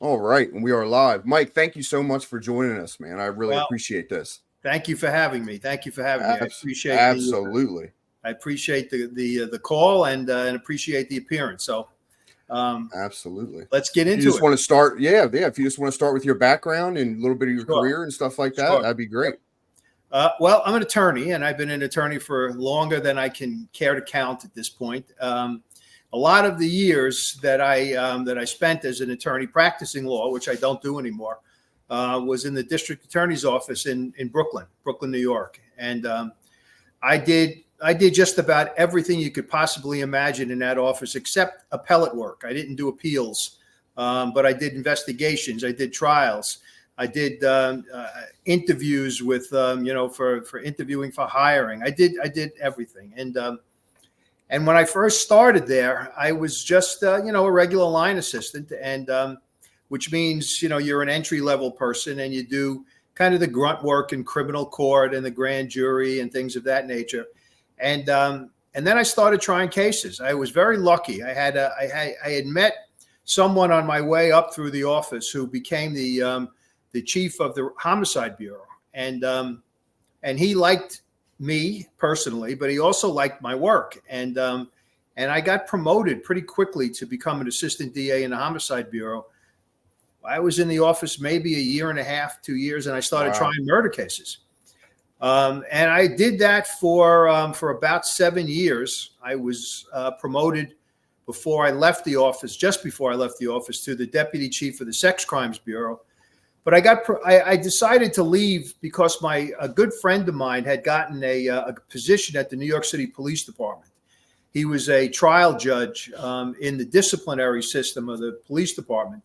All right, and we are live. Mike, thank you so much for joining us, man. I really Well, appreciate this. thank you for having me. Thank you for having me. Absolutely. I appreciate the call and appreciate the appearance. So, Absolutely. let's get You into just it. want to start, yeah. If you just want to start with your background and a little bit of your Sure. career and stuff like that, Sure. that'd be great. Well, I'm an attorney, and I've been an attorney for longer than I can care to count at this point. A lot of the years that I spent as an attorney practicing law, which I don't do anymore, was in the district attorney's office in Brooklyn, New York, and I did just about everything you could possibly imagine in that office, except appellate work. I didn't do appeals, but I did investigations. I did trials. I did interviews with, for interviewing for hiring. I did everything. And when I first started there, I was just, a regular line assistant, and which means, you're an entry level person and you do kind of the grunt work in criminal court and the grand jury and things of that nature. And then I started trying cases. I was very lucky. I had met someone on my way up through the office who became the chief of the homicide bureau, and he liked me personally, but he also liked my work, and I got promoted pretty quickly to become an assistant DA in the homicide bureau. I was in the office maybe a year and a half, 2 years, and I started trying murder cases. And I did that for about 7 years. I was promoted before I left the office, just before I left the office, to the deputy chief of the sex crimes bureau. But I decided to leave because a good friend of mine had gotten a position at the New York City Police Department. He was a trial judge in the disciplinary system of the police department.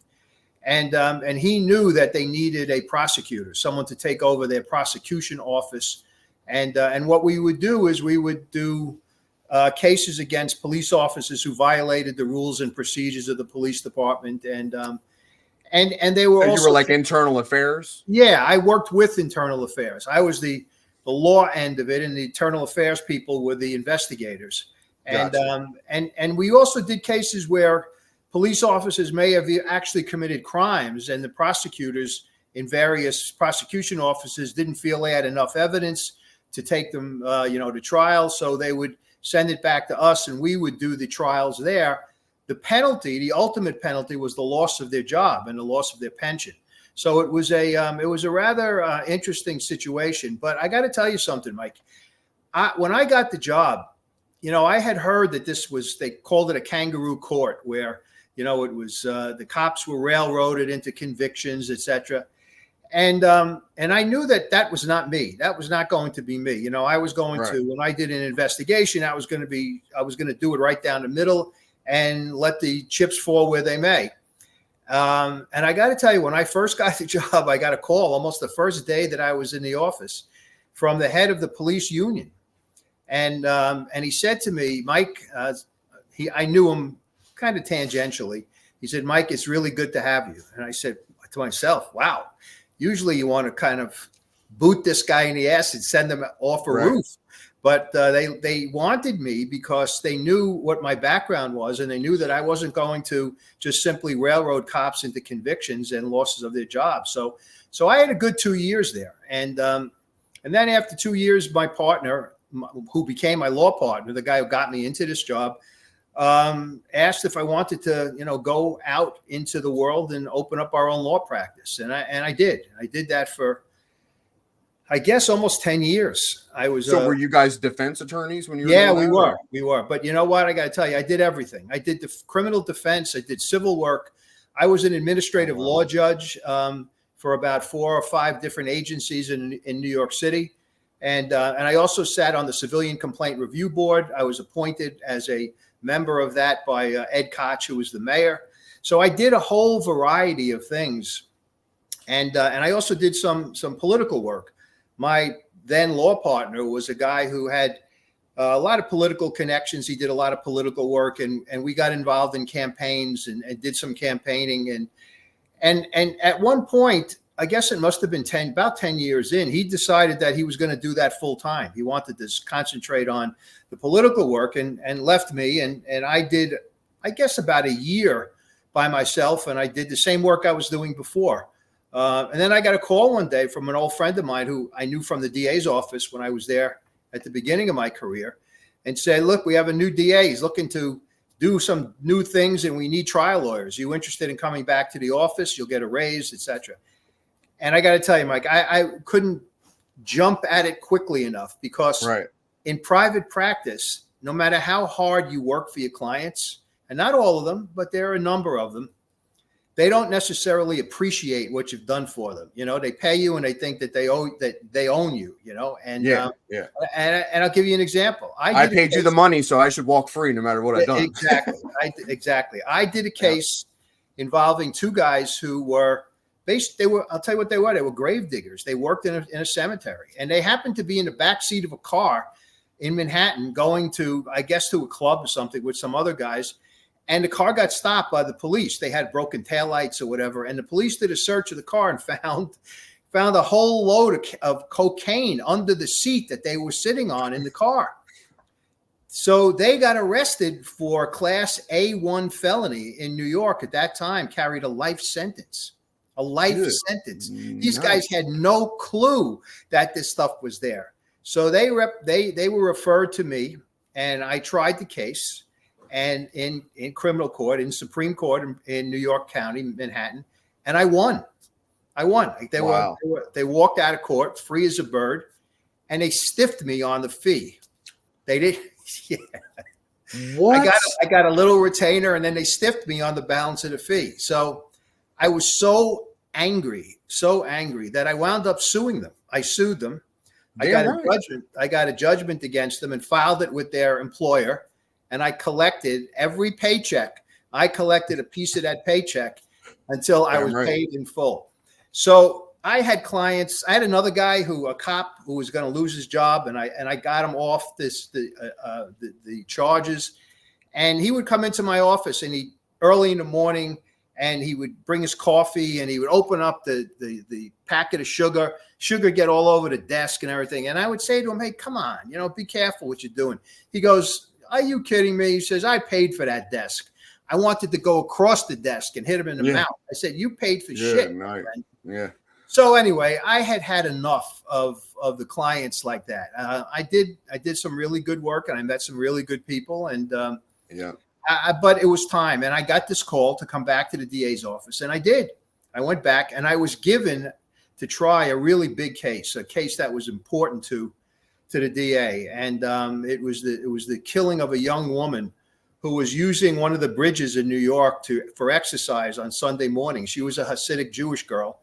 And he knew that they needed a prosecutor, someone to take over their prosecution office. And what we would do is we would do cases against police officers who violated the rules and procedures of the police department. And they were So also, you were like internal affairs? Yeah, I worked with internal affairs. I was the law end of it, and the internal affairs people were the investigators. And Gotcha. And we also did cases where police officers may have actually committed crimes, and the prosecutors in various prosecution offices didn't feel they had enough evidence to take them, to trial. So they would send it back to us, and we would do the trials there. The penalty, the ultimate penalty, was the loss of their job and the loss of their pension. So it was a rather interesting situation. But I got to tell you something, Mike. When I got the job, I had heard that they called it a kangaroo court, where it was the cops were railroaded into convictions, etc. And I knew that was not me. That was not going to be me. I was going to, when I did an investigation, I was going to do it right down the middle and let the chips fall where they may. And I got to tell you, when I first got the job, I got a call almost the first day that I was in the office from the head of the police union. And he said to me, Mike, I knew him kind of tangentially. He said, Mike, it's really good to have you. And I said to myself, wow, usually you want to kind of boot this guy in the ass and send him off a roof. But they wanted me because they knew what my background was, and they knew that I wasn't going to just simply railroad cops into convictions and losses of their jobs. So I had a good 2 years there. And then after 2 years, my partner, who became my law partner, the guy who got me into this job, asked if I wanted to, go out into the world and open up our own law practice. And I did. I did that for, I guess, almost 10 years. So were you guys defense attorneys when you were? Yeah, we were. But you know what? I got to tell you, I did everything. I did the criminal defense. I did civil work. I was an administrative law judge for about 4 or 5 different agencies in New York City. And I also sat on the Civilian Complaint Review Board. I was appointed as a member of that by Ed Koch, who was the mayor. So I did a whole variety of things. And I also did some political work. My then law partner was a guy who had a lot of political connections. He did a lot of political work, and we got involved in campaigns and did some campaigning. And at one point, I guess it must have been about 10 years in, he decided that he was going to do that full time. He wanted to concentrate on the political work and left me. And I did, I guess, about a year by myself, and I did the same work I was doing before. And then I got a call one day from an old friend of mine who I knew from the DA's office when I was there at the beginning of my career, and said, look, we have a new DA. He's looking to do some new things, and we need trial lawyers. Are you interested in coming back to the office? You'll get a raise, etc. And I got to tell you, Mike, I couldn't jump at it quickly enough, because in private practice, no matter how hard you work for your clients, and not all of them, but there are a number of them, they don't necessarily appreciate what you've done for them. You know, they pay you and they think that they own you, you know, and and I'll give you an example. I paid you the money, so I should walk free no matter what I've done. Exactly. I did a case involving two guys who were I'll tell you what they were. They were grave diggers. They worked in a cemetery, and they happened to be in the back seat of a car in Manhattan going to, I guess, to a club or something with some other guys. And the car got stopped by the police. They had broken taillights or whatever. And the police did a search of the car and found a whole load of cocaine under the seat that they were sitting on in the car. So they got arrested for Class A1 felony in New York at that time, carried a life sentence. A life sentence. These guys had no clue that this stuff was there. So they were referred to me, and I tried the case. And in criminal court, in Supreme Court in New York County, Manhattan, and I won. Like they walked out of court free as a bird, and they stiffed me on the fee. They did. Yeah. What? I got a little retainer, and then they stiffed me on the balance of the fee. So I was so angry that I wound up suing them. I sued them. I got a judgment against them and filed it with their employer. And I collected every paycheck. I collected a piece of that paycheck until I was paid in full. So I had clients. I had another guy a cop who was going to lose his job, and I got him off the charges. And he would come into my office, and early in the morning, and he would bring his coffee, and he would open up the packet of sugar get all over the desk and everything. And I would say to him, hey, come on, be careful what you're doing. He goes, are you kidding me? He says, I paid for that desk. I wanted to go across the desk and hit him in the mouth. I said, you paid for shit. Nice. Yeah. So anyway, I had enough of the clients like that. I did some really good work, and I met some really good people. And but it was time. And I got this call to come back to the DA's office. And I did. I went back, and I was given to try a really big case, a case that was important to the DA, and it was the killing of a young woman who was using one of the bridges in New York for exercise on Sunday morning. She was a Hasidic Jewish girl,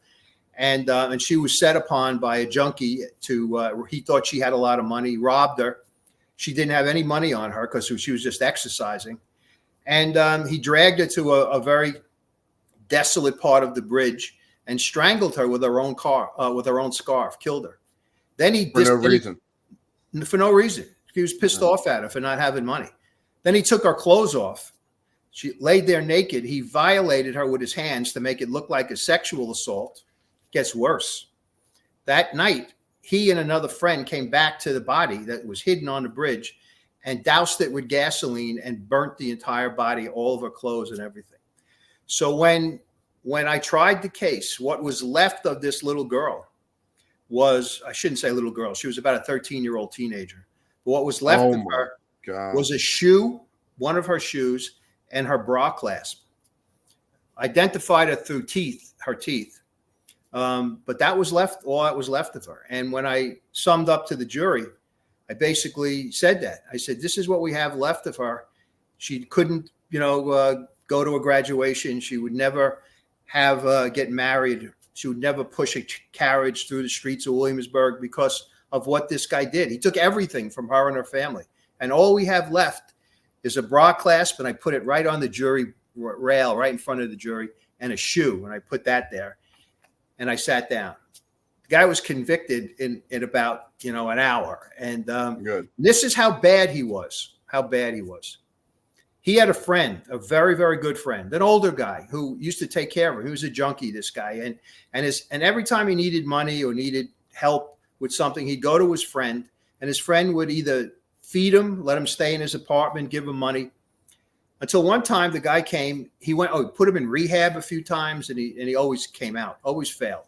and she was set upon by a junkie he thought she had a lot of money, robbed her. She didn't have any money on her because she was just exercising, and he dragged her to a very desolate part of the bridge and strangled her with her own scarf, killed her. Then for no reason. He was pissed off at her for not having money. Then he took her clothes off. She laid there naked. He violated her with his hands to make it look like a sexual assault. It gets worse. That night, he and another friend came back to the body that was hidden on the bridge and doused it with gasoline and burnt the entire body, all of her clothes and everything. So when I tried the case, what was left of this little girl I shouldn't say little girl. She was about a 13-year-old teenager. But what was left of her was a shoe, one of her shoes, and her bra clasp. Identified her through her teeth. But that was all that was left of her. And when I summed up to the jury, I basically said that. I said, this is what we have left of her. She couldn't, go to a graduation. She would never get married. She would never push a carriage through the streets of Williamsburg because of what this guy did. He took everything from her and her family. And all we have left is a bra clasp, and I put it right on the jury rail, right in front of the jury, and a shoe. And I put that there. And I sat down. The guy was convicted in about, an hour. And this is how bad he was, He had a friend, a very, very good friend, an older guy who used to take care of him. He was a junkie, this guy. And every time he needed money or needed help with something, he'd go to his friend, and his friend would either feed him, let him stay in his apartment, give him money. Until one time the guy came, he put him in rehab a few times, and he always came out, always failed.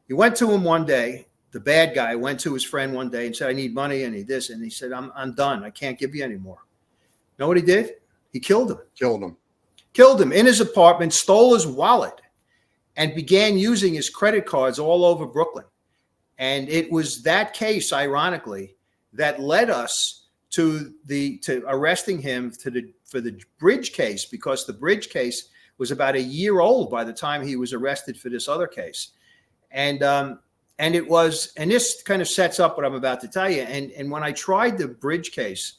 He went to him one day. The bad guy went to his friend one day and said, I need money, and he this, and he said, I'm done. I can't give you any more. You know what he did? He killed him. Killed him in his apartment, stole his wallet, and began using his credit cards all over Brooklyn. And it was that case, ironically, that led us to arresting him for the Bridge case, because the Bridge case was about a year old by the time he was arrested for this other case. And this kind of sets up what I'm about to tell you. And when I tried the Bridge case,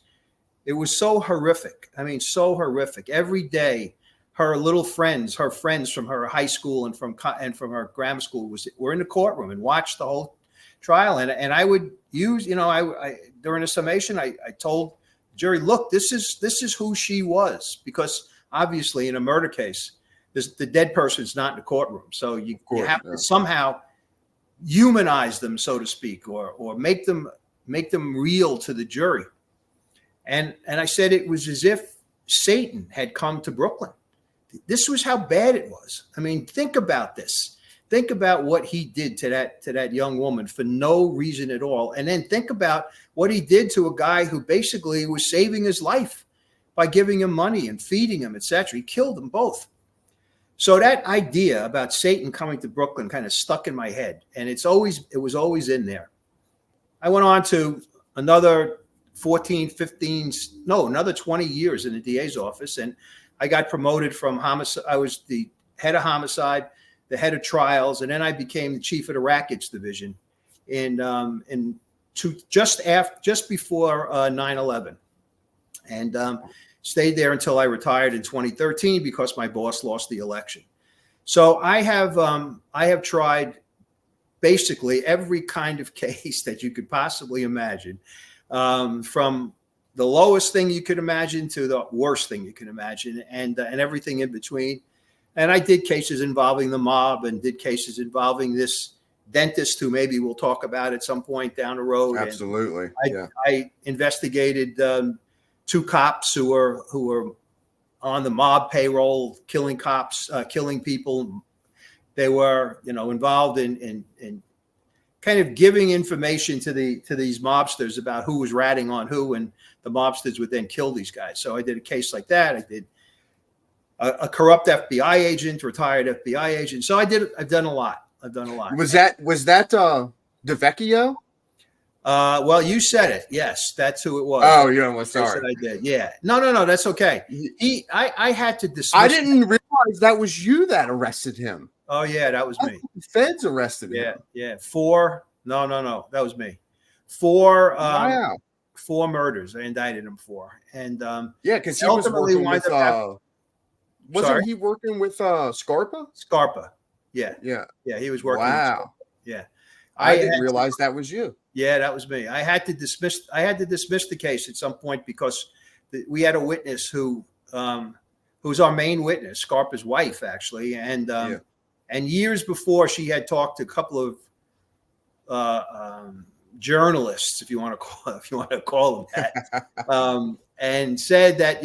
it was so horrific. I mean, so horrific. Every day, her friends from her high school and from her grammar school were in the courtroom and watched the whole trial. And I would use, I during the summation, I told the jury, look, this is who she was, because obviously in a murder case, the dead person's not in the courtroom. So you have to somehow humanize them, so to speak, or make them real to the jury. And I said it was as if Satan had come to Brooklyn. This was how bad it was. I mean, think about this. Think about what he did to that young woman for no reason at all. And then think about what he did to a guy who basically was saving his life by giving him money and feeding him, etc. He killed them both. So that idea about Satan coming to Brooklyn kind of stuck in my head, and it was always in there. I went on to another 20 years in the DA's office, and I got promoted from homicide. I was the head of homicide, the head of trials, and then I became the chief of the rackets division just before 9/11, and stayed there until I retired in 2013 because my boss lost the election. So I have tried basically every kind of case that you could possibly imagine, from the lowest thing you could imagine to the worst thing you can imagine, and everything in between. And I did cases involving the mob, and did cases involving this dentist who maybe we'll talk about at some point down the road. Absolutely. I investigated 2 cops who were on the mob payroll, killing people. They were, involved in kind of giving information to these mobsters about who was ratting on who, and the mobsters would then kill these guys. So I did a case like that. I did a corrupt FBI agent, retired FBI agent. So I've done a lot. Was that the Vecchio? Well, you said it. Yes, that's who it was. Oh, yeah. Well, sorry. I did. Yeah. No. That's okay. I had to dismiss. I didn't realize that was you that arrested him. Oh yeah, that was me. The feds arrested him. Yeah. 4. No. That was me. 4. Wow. 4 murders. I indicted him for. And because he was working with. Wasn't he working with Scarpa? Scarpa. Yeah. He was working. Wow. With yeah. I didn't realize that was you. Yeah, that was me. I had to dismiss the case at some point because we had a witness who was our main witness, Scarpa's wife, actually, and years before she had talked to a couple of journalists, if you want to call them that, and said that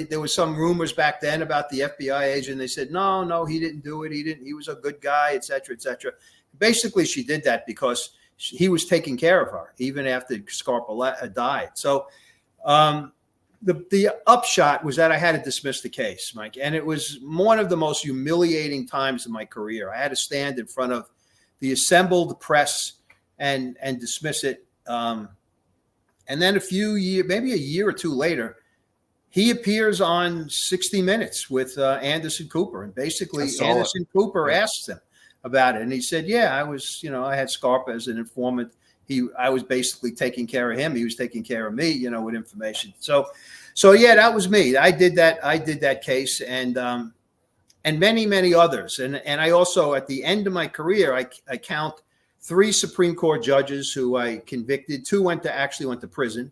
there was some rumors back then about the FBI agent. They said no, he didn't do it. He was a good guy, etc., etc. Basically, she did that because he was taking care of her even after Scarpa died. So the upshot was that I had to dismiss the case, Mike, and it was one of the most humiliating times in my career. I had to stand in front of the assembled press and dismiss it. And then maybe a year or two later, he appears on 60 Minutes with Anderson Cooper, and basically Anderson Cooper asks him about it, and he said, I was, I had Scarpa as an informant. I was basically taking care of him. He was taking care of me, with information. So yeah, that was me. I did that case, and many others. And I also, at the end of my career, I count 3 Supreme Court judges who I convicted. 2 actually went to prison.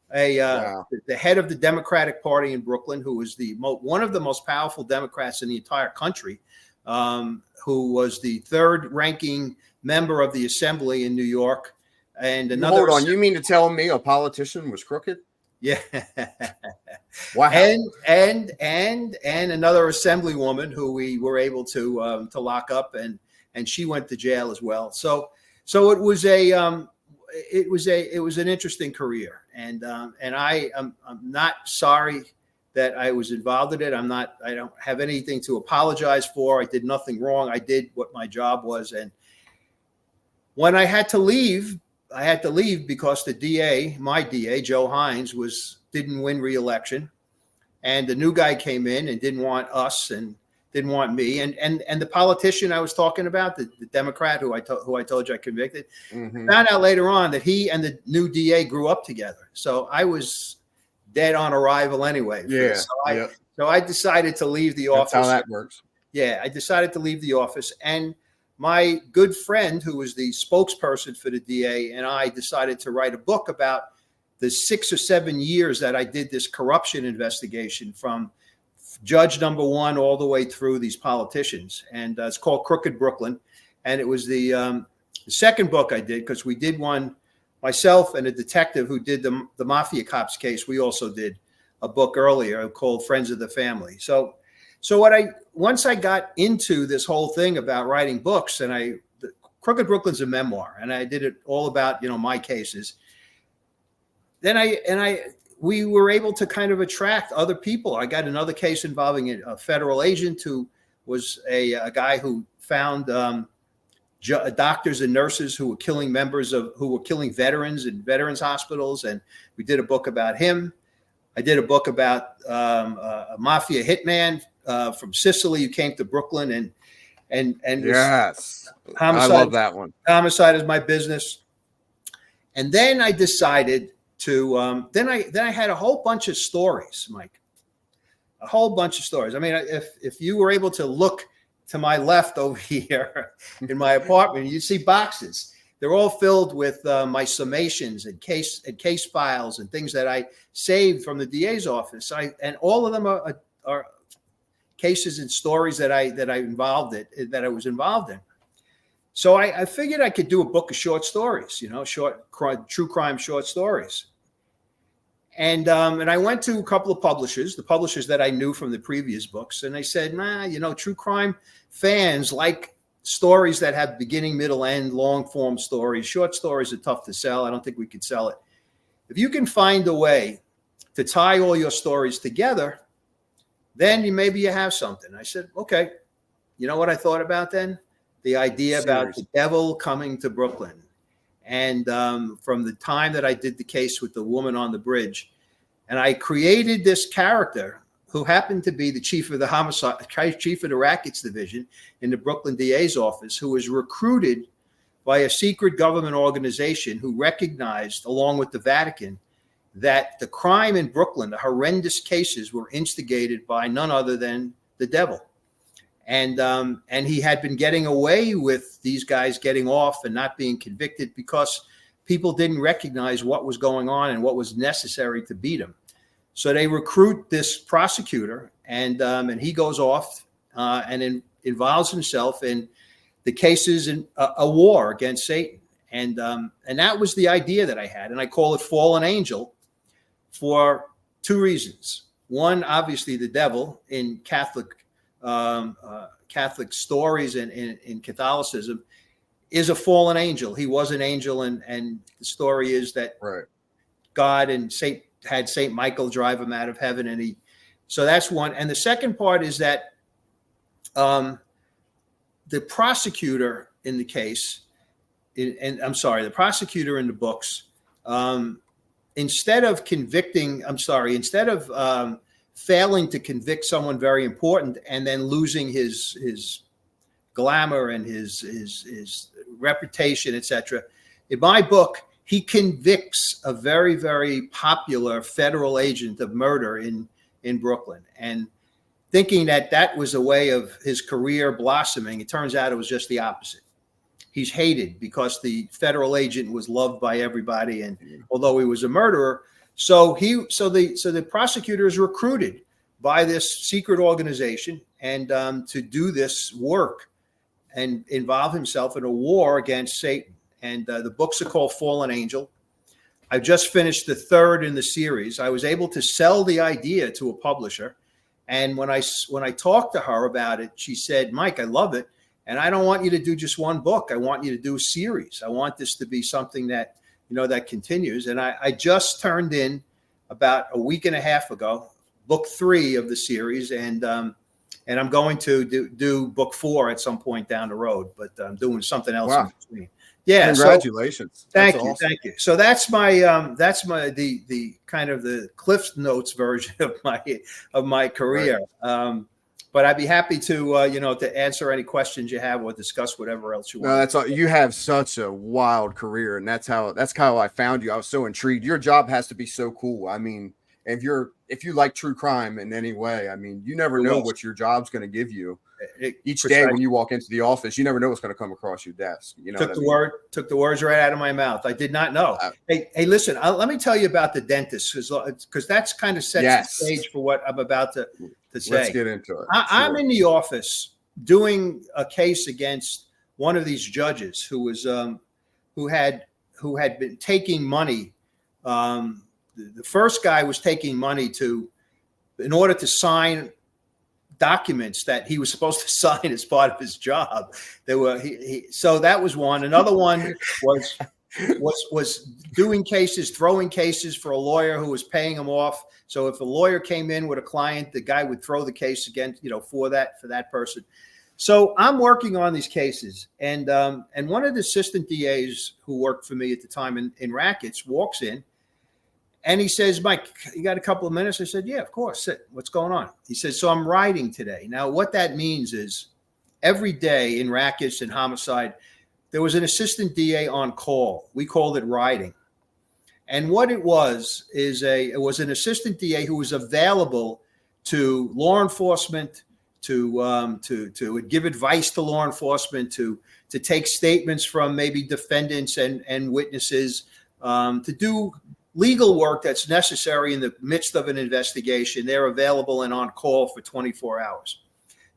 The head of the Democratic Party in Brooklyn, who was one of the most powerful Democrats in the entire country, who was the 3rd ranking member of the Assembly in New York, and another. Hold on, you mean to tell me a politician was crooked? Yeah. Wow. And another assemblywoman who we were able to lock up, and she went to jail as well. So it was an interesting career, and I'm not sorry that I was involved in it. I don't have anything to apologize for. I did nothing wrong. I did what my job was, and when I had to leave because the DA, my DA, Joe Hines, didn't win re-election, and the new guy came in and didn't want us and didn't want me, and the politician I was talking about, the Democrat who I told you I convicted, found out later on that he and the new DA grew up together. So I was dead on arrival anyway. Yeah. So I decided to leave the office. That's how that works. Yeah, I decided to leave the office, and my good friend, who was the spokesperson for the DA, and I decided to write a book about the 6 or 7 years that I did this corruption investigation from judge number one all the way through these politicians. And it's called Crooked Brooklyn. And it was the second book I did, because we did one, myself and a detective who did the Mafia Cops case. We also did a book earlier called Friends of the Family. So once I got into this whole thing about writing books, and Crooked Brooklyn's a memoir, and I did it all about, my cases. Then we were able to kind of attract other people. I got another case involving a federal agent who was a guy who found doctors and nurses who were killing veterans in veterans hospitals, and we did a book about him. I did a book about a mafia hitman from Sicily who came to Brooklyn and yes, homicide. I love that one. Homicide is my business. And then I decided to then I had a whole bunch of stories, Mike. A whole bunch of stories. I mean, if you were able to look to my left over here in my apartment, you'd see boxes. They're all filled with my summations and case files and things that I saved from the DA's office. And all of them are cases and stories that I was involved in. So I figured I could do a book of short stories, true crime short stories. And I went to a couple of publishers, the publishers that I knew from the previous books, and they said, true crime fans like stories that have beginning, middle, end, long form stories. Short stories are tough to sell. I don't think we could sell it. If you can find a way to tie all your stories together, then maybe you have something. I said, okay. You know what I thought about then? The idea about the devil coming to Brooklyn. And from the time that I did the case with the woman on the bridge, and I created this character who happened to be the chief of the rackets division in the Brooklyn DA's office, who was recruited by a secret government organization who recognized, along with the Vatican, that the crime in Brooklyn, the horrendous cases, were instigated by none other than the devil. And he had been getting away with these guys getting off and not being convicted because people didn't recognize what was going on and what was necessary to beat him. So they recruit this prosecutor, and he goes off and involves himself in the cases in a war against Satan. And that was the idea that I had. And I call it Fallen Angel for two reasons. One, obviously, the devil in Catholic stories and in Catholicism is a fallen angel. He was an angel, and the story is that God and had Saint Michael drive him out of heaven, so that's one. And the second part is that the prosecutor in the case, the prosecutor in the books, instead of failing to convict someone very important and then losing his glamour and his reputation, etc. In my book, he convicts a very, very popular federal agent of murder in Brooklyn. And thinking that was a way of his career blossoming, it turns out it was just the opposite. He's hated because the federal agent was loved by everybody, and although he was a murderer, so the prosecutor is recruited by this secret organization and to do this work and involve himself in a war against Satan. And the books are called Fallen Angel. I just finished the third in the series. I was able to sell the idea to a publisher. And when I talked to her about it, she said, Mike, I love it. And I don't want you to do just one book. I want you to do a series. I want this to be something that, that continues. And I just turned in about a week and a half ago, book 3 of the series. And I'm going to do book 4 at some point down the road, but I'm doing something else in between. Yeah. Congratulations. Thank you. Thank you. So that's my the kind of the Cliff Notes version of my career. Right. But I'd be happy to to answer any questions you have or discuss whatever else you want. No, that's all. You have such a wild career, and that's kind of how I found you. I was so intrigued. Your job has to be so cool. I mean, if you like true crime in any way, I mean, you never know what your job's going to give you. Each day when you walk into the office, you never know what's going to come across your desk. Took the words right out of my mouth. I did not know. Hey, listen, let me tell you about the dentist because that's kind of sets the stage for what I'm about to say. Let's get into it. I'm in the office doing a case against one of these judges who had been taking money. The first guy was taking money in order to sign documents that he was supposed to sign as part of his job. So that was one. Another one was doing cases, throwing cases for a lawyer who was paying him off. So if a lawyer came in with a client, the guy would throw the case against, for that person. So I'm working on these cases, and one of the assistant DAs who worked for me at the time in rackets walks in. And he says, Mike, you got a couple of minutes? I said, yeah, of course. Sit. What's going on? He says, so I'm riding today. Now, what that means is every day in rackets and homicide, there was an assistant DA on call. We called it riding. And what it was an assistant DA who was available to law enforcement, to give advice to law enforcement, to take statements from maybe defendants and witnesses, to do legal work that's necessary in the midst of an investigation. They're available and on call for 24 hours.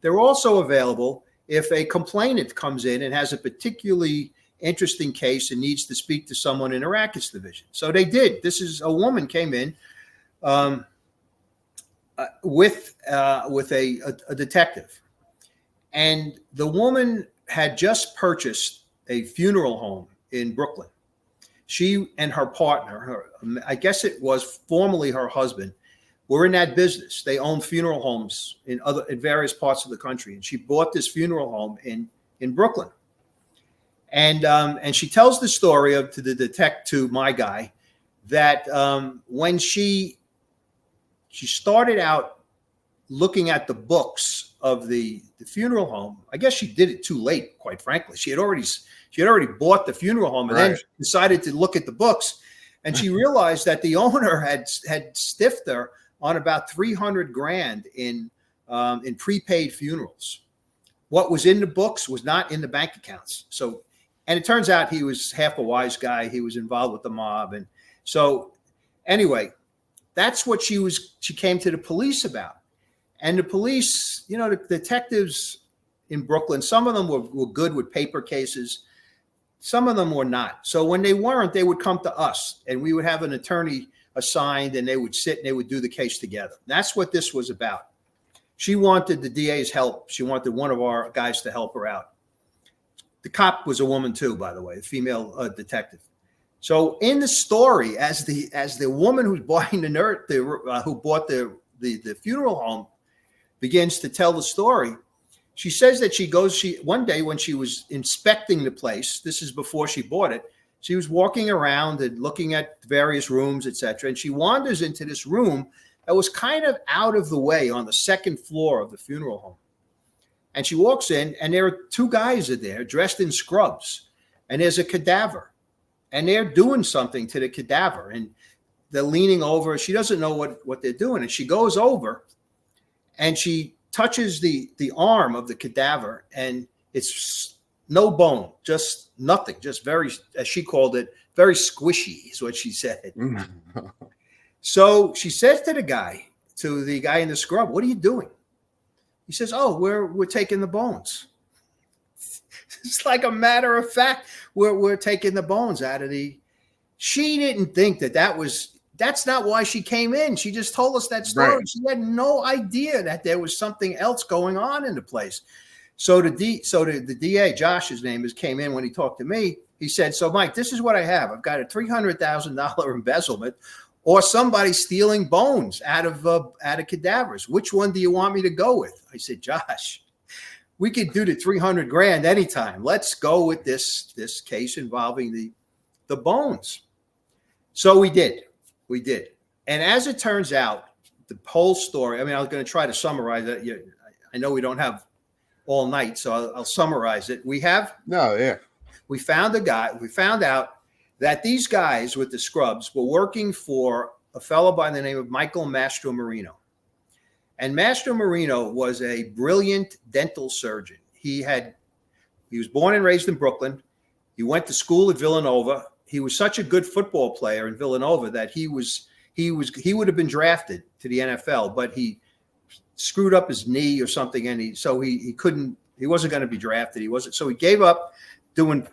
They're also available if a complainant comes in and has a particularly interesting case and needs to speak to someone in a rackets division. So they did. This is a woman came in with a detective. And the woman had just purchased a funeral home in Brooklyn. She and her partner, I guess it was formerly her husband, were in that business. They owned funeral homes in various parts of the country, and she bought this funeral home in Brooklyn. And she tells the story to my guy, that when she started out looking at the books of the funeral home, I guess she did it too late, quite frankly. She had already bought the funeral home and then decided to look at the books. And she realized that the owner had stiffed her on about $300,000 in prepaid funerals. What was in the books was not in the bank accounts. So, and it turns out he was half a wise guy. He was involved with the mob. And so anyway, that's what she came to the police about. And the police, the detectives in Brooklyn, some of them were good with paper cases. Some of them were not. So when they weren't, they would come to us and we would have an attorney assigned and they would sit and they would do the case together. That's what this was about. She wanted the DA's help. She wanted one of our guys to help her out. The cop was a woman too, by the way, a female detective. So in the story, as the woman who's buying who bought the funeral home begins to tell the story, she says that one day when she was inspecting the place, this is before she bought it, she was walking around and looking at various rooms, etc. And she wanders into this room that was kind of out of the way on the second floor of the funeral home. And she walks in and there are 2 guys there dressed in scrubs and there's a cadaver and they're doing something to the cadaver and they're leaning over. She doesn't know what they're doing. And she goes over and she touches the arm of the cadaver and it's no bone, just nothing, just very, as she called it, very squishy is what she said. So she says to the guy in the scrub, what are you doing? He says, oh, we're taking the bones. It's like a matter of fact, we're taking the bones out of the. She didn't think that's not why she came in. She just told us that story. Right. She had no idea that there was something else going on in the place. So the DA, Josh, his name is, came in when he talked to me. He said, so Mike, this is what I have. I've got a $300,000 embezzlement or somebody stealing bones out of cadavers. Which one do you want me to go with? I said, Josh, we could do the 300 grand anytime. Let's go with this case involving the bones. So we did. And as it turns out, the whole story, I mean, I was going to try to summarize it. I know we don't have all night, so I'll summarize it. We found out that these guys with the scrubs were working for a fellow by the name of Michael Mastromarino. And Mastromarino was a brilliant dental surgeon. He was born and raised in Brooklyn. He went to school at Villanova. He was such a good football player in Villanova that he would have been drafted to the NFL, but he screwed up his knee or something, and he wasn't going to be drafted. So he gave up doing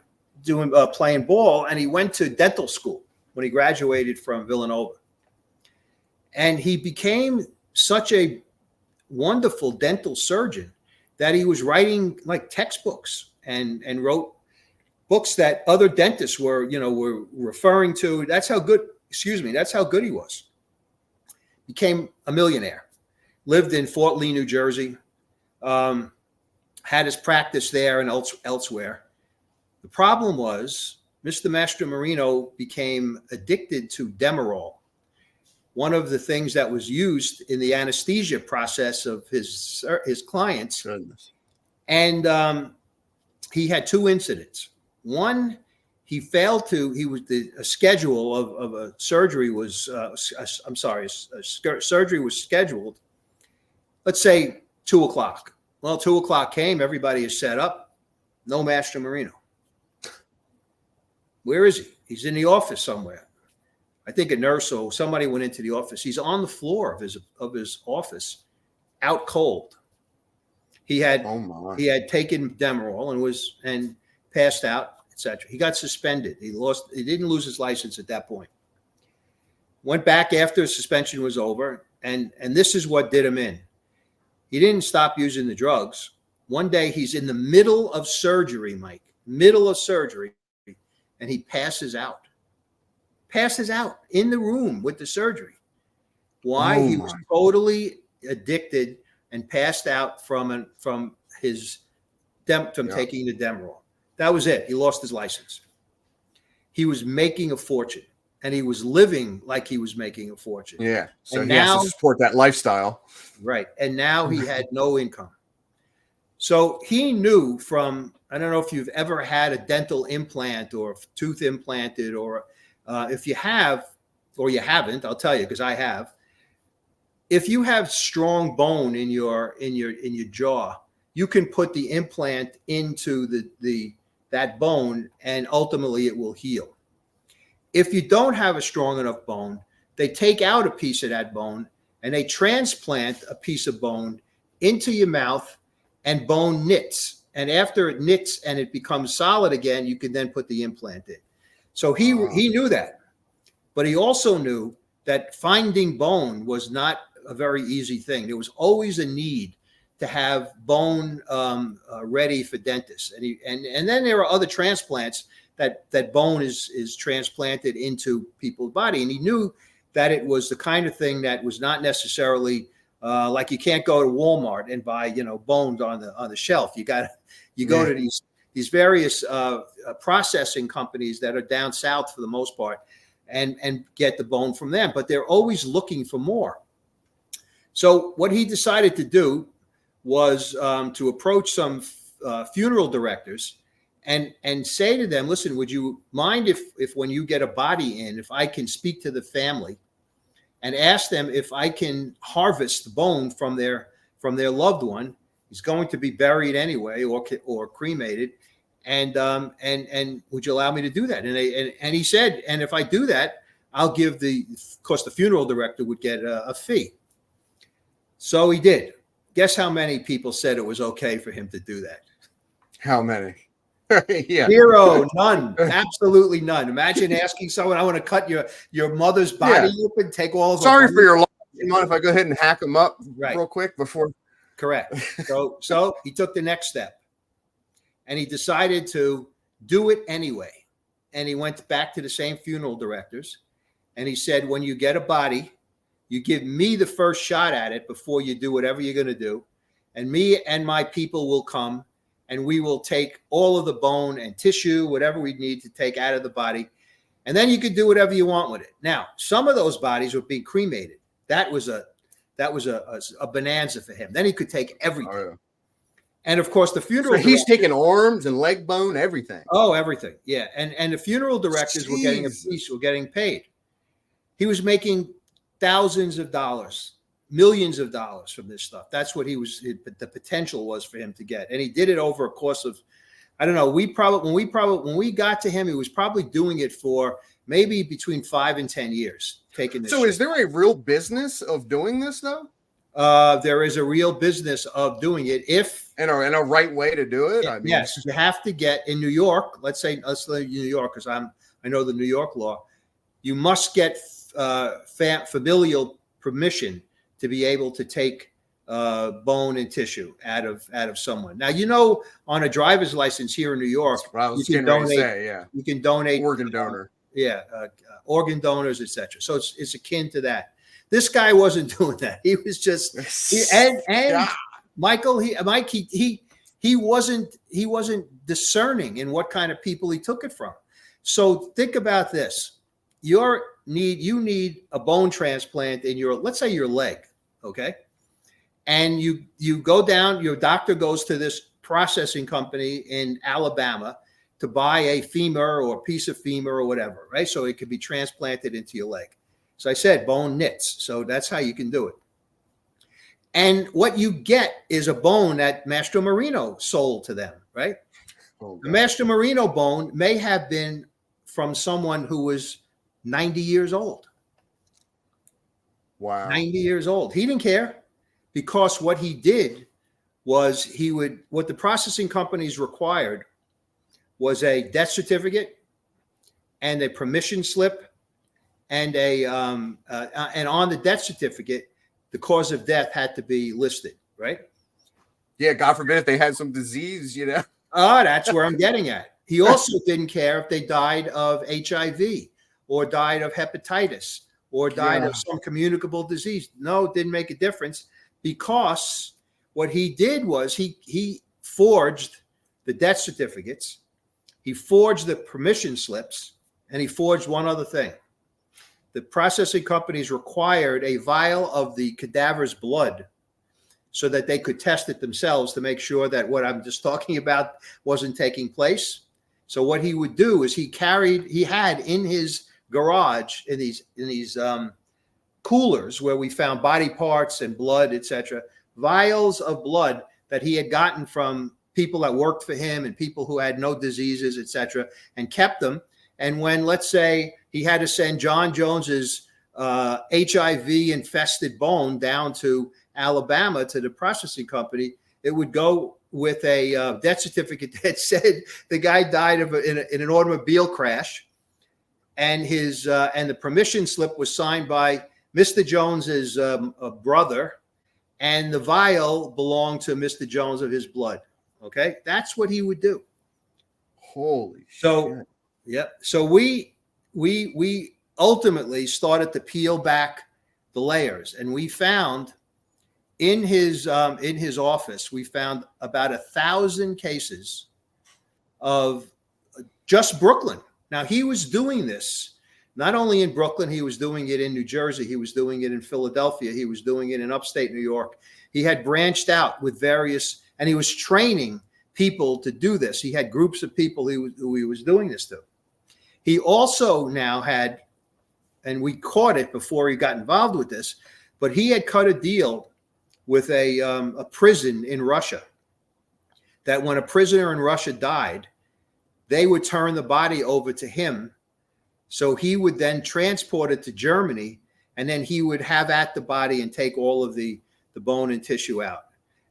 playing ball, and he went to dental school when he graduated from Villanova. And he became such a wonderful dental surgeon that he was writing like textbooks and wrote books that other dentists were referring to. That's how good he was. Became a millionaire. Lived in Fort Lee, New Jersey. Had his practice there and elsewhere. The problem was Mr. Mastromarino became addicted to Demerol, one of the things that was used in the anesthesia process of his clients. Goodness. And he had two incidents. One, a schedule of a surgery was, surgery was scheduled, let's say 2:00. Well, 2:00 came, everybody is set up, no Mastromarino. Where is he? He's in the office somewhere. I think a nurse or somebody went into the office. He's on the floor of his office, out cold. He had taken Demerol and passed out, etc. He got suspended. He didn't lose his license at that point. Went back after his suspension was over, and this is what did him in. He didn't stop using the drugs. One day he's in the middle of surgery, Mike, and he passes out in the room with the surgery. Why? He was totally addicted and passed out from taking the Demerol. That was it. He lost his license. He was making a fortune, and he was living like he was making a fortune. Yeah. So he has to support that lifestyle. Right. And now he had no income. So he knew from, I don't know if you've ever had a dental implant or tooth implanted, or if you have, or you haven't, I'll tell you, because I have. If you have strong bone in your jaw, you can put the implant into that bone, and ultimately it will heal. If you don't have a strong enough bone, they take out a piece of that bone and they transplant a piece of bone into your mouth, and bone knits. And after it knits and it becomes solid again, you can then put the implant in. So he knew that, but he also knew that finding bone was not a very easy thing. There was always a need to have bone ready for dentists. And then there are other transplants that bone is transplanted into people's body. And he knew that it was the kind of thing that was not necessarily like you can't go to Walmart and buy, bones on the shelf. You go to these various processing companies that are down south for the most part and get the bone from them, but they're always looking for more. So what he decided to do was to approach some funeral directors and say to them, listen, would you mind if when you get a body in, if I can speak to the family and ask them if I can harvest the bone from their loved one? He's going to be buried anyway or cremated. And would you allow me to do that? And he said, and if I do that, I'll give of course, the funeral director would get a fee. So he did. Guess how many people said it was okay for him to do that? How many? Yeah. Zero, none, absolutely none. Imagine asking someone, "I want to cut your mother's body open, take all of her Sorry bones." for your loss. You mind if I go ahead and hack them up Right. real quick before? Correct. So he took the next step, and he decided to do it anyway. And he went back to the same funeral directors, and he said, "When you get a body, you give me the first shot at it before you do whatever you're going to do, and me and my people will come, and we will take all of the bone and tissue, whatever we need to take out of the body, and then you could do whatever you want with it." Now, some of those bodies were being cremated. That was a bonanza for him. Then he could take everything. Oh, yeah. And of course, the funeral So he's taking arms and leg bone, everything. Oh, everything. Yeah. And the funeral directors were getting a piece, were getting paid. He was making thousands of dollars, millions of dollars from this stuff. That's what the potential was for him to get. And he did it over a course of, I don't know, when we got to him, he was probably doing it for maybe between 5 and 10 years. Taking this. So is there a real business of doing this though? There is a real business of doing it and a right way to do it. I mean, yes, you have to get in New York. Let's say New York, because I know the New York law. You must get familial permission to be able to take bone and tissue out of someone. Now, on a driver's license here in New York, you can donate. You can donate organ donor. Organ donors, etc. So it's akin to that. This guy wasn't doing that. He was just Michael. He wasn't discerning in what kind of people he took it from. So think about this: you need a bone transplant in let's say your leg, okay? And you go down. Your doctor goes to this processing company in Alabama to buy a femur or a piece of femur or whatever, right? So it could be transplanted into your leg. So I said bone knits. So that's how you can do it. And what you get is a bone that Mastro Marino sold to them, right? Oh, the Mastro Marino bone may have been from someone who was 90 years old. Wow. 90 years old. He didn't care, because what he did was what the processing companies required was a death certificate and a permission slip, and and on the death certificate, the cause of death had to be listed, right? Yeah, God forbid if they had some disease, Oh, that's where I'm getting at. He also didn't care if they died of HIV or died of hepatitis or died of some communicable disease. No, it didn't make a difference, because what he did was he forged the death certificates, he forged the permission slips, and he forged one other thing. The processing companies required a vial of the cadaver's blood so that they could test it themselves to make sure that what I'm just talking about wasn't taking place. So what he would do is he had in his garage, in these coolers where we found body parts and blood, etc., vials of blood that he had gotten from people that worked for him and people who had no diseases, etc., and kept them. And when, let's say, he had to send John Jones's HIV-infested bone down to Alabama to the processing company, it would go with a death certificate that said the guy died in an automobile crash, and the permission slip was signed by Mr. Jones's brother, and the vial belonged to Mr. Jones of his blood. Okay, that's what he would do. Holy shit. Yep. Yeah. So we ultimately started to peel back the layers, and we found in his office, we found about 1,000 cases of just Brooklyn. Now, he was doing this not only in Brooklyn, he was doing it in New Jersey, he was doing it in Philadelphia, he was doing it in upstate New York. He had branched out with various, and he was training people to do this. He had groups of people who he was doing this to. He also now had, and we caught it before he got involved with this, but he had cut a deal with a prison in Russia, that when a prisoner in Russia died, they would turn the body over to him. So he would then transport it to Germany, and then he would have at the body and take all of the bone and tissue out.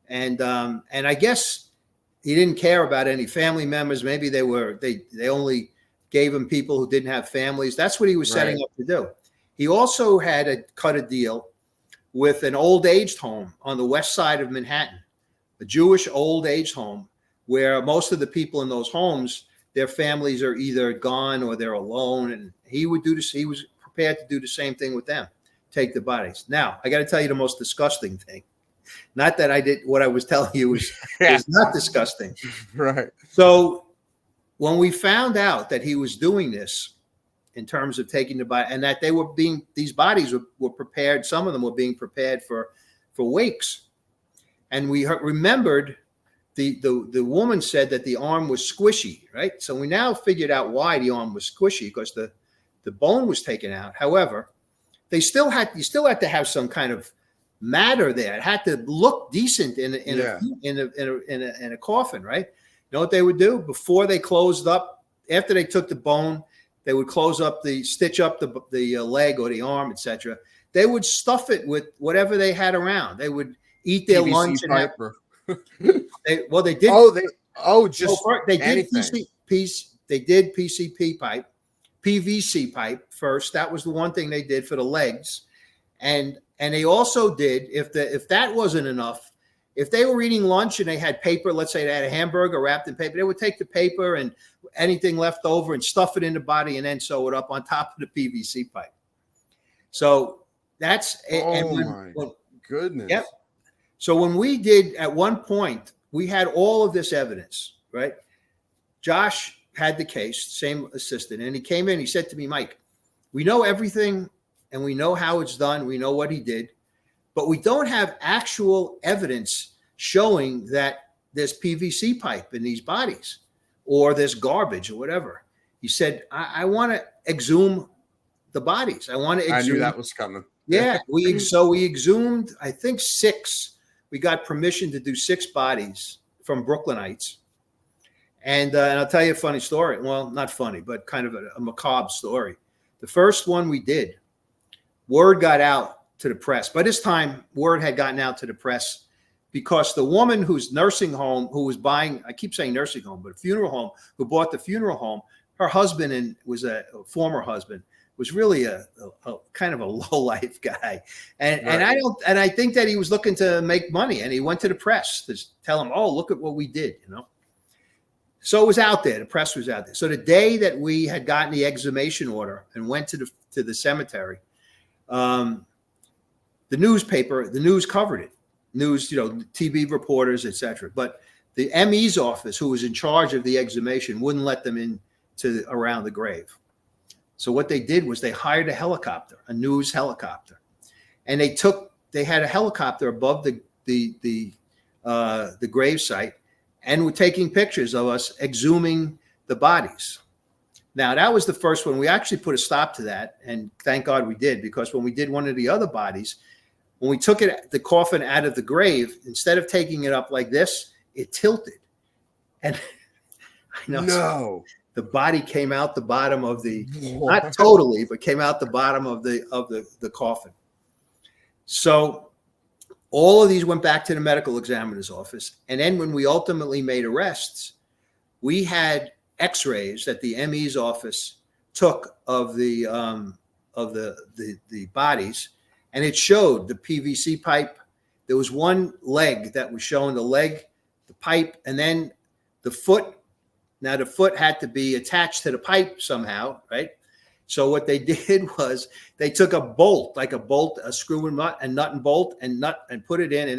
And I guess he didn't care about any family members. Maybe they only gave him people who didn't have families. That's what he was setting up to do. He also had cut a deal with an old aged home on the west side of Manhattan, a Jewish old aged home where most of the people in those homes, their families are either gone or they're alone. And he would do this. He was prepared to do the same thing with them, take the bodies. Now, I got to tell you the most disgusting thing. Not that I did what I was telling you was not disgusting. Right. So when we found out that he was doing this in terms of taking the body, and that these bodies were prepared, some of them were being prepared for wakes. And we remembered the woman said that the arm was squishy, right? So we now figured out why the arm was squishy, because the bone was taken out. However, you still had to have some kind of matter there. It had to look decent in a coffin, right? You know what they would do before they closed up? After they took the bone, they would stitch up the leg or the arm, etc. They would stuff it with whatever they had around. They would eat their PVC lunch. They did. They did PCP pipe, PVC pipe first. That was the one thing they did for the legs, and they also did, if that wasn't enough, if they were eating lunch and they had paper, let's say they had a hamburger wrapped in paper, they would take the paper and anything left over and stuff it in the body and then sew it up on top of the PVC pipe. So that's goodness. Yep. So when we did, at one point, we had all of this evidence, right? Josh had the case, same assistant, and he came in, he said to me, Mike, we know everything and we know how it's done. We know what he did, but we don't have actual evidence showing that there's PVC pipe in these bodies or there's garbage or whatever. He said, I want to exhume the bodies. I knew that was coming. Yeah. We exhumed, I think 6. We got permission to do 6 bodies from Brooklynites. And I'll tell you a funny story. Well, not funny, but kind of a macabre story. The first one we did, word got out to the press. By this time, word had gotten out to the press because the woman whose nursing home, who was buying, I keep saying nursing home, but a funeral home, who bought the funeral home, her husband and was a former husband, was really a kind of a low life guy. And I think that he was looking to make money, and he went to the press to tell them, oh, look at what we did, you know? So it was out there. The press was out there. So the day that we had gotten the exhumation order and went to the cemetery, the news covered it. News, TV reporters, etc. But the ME's office, who was in charge of the exhumation, wouldn't let them in around the grave. So what they did was they hired a helicopter, a news helicopter, and they had a helicopter above the grave site, and were taking pictures of us exhuming the bodies. Now, that was the first one. We actually put a stop to that, and thank God we did, because when we did one of the other bodies, when we took the coffin out of the grave, instead of taking it up like this, it tilted. And I know the body came out the bottom of not totally, but came out the bottom of the coffin. So all of these went back to the medical examiner's office. And then when we ultimately made arrests, we had x-rays that the ME's office took of the bodies, and it showed the PVC pipe. There was one leg that was showing the leg, the pipe, and then the foot. Now the foot had to be attached to the pipe somehow, right? So what they did was they took a bolt, a screw and nut and bolt and put it in, and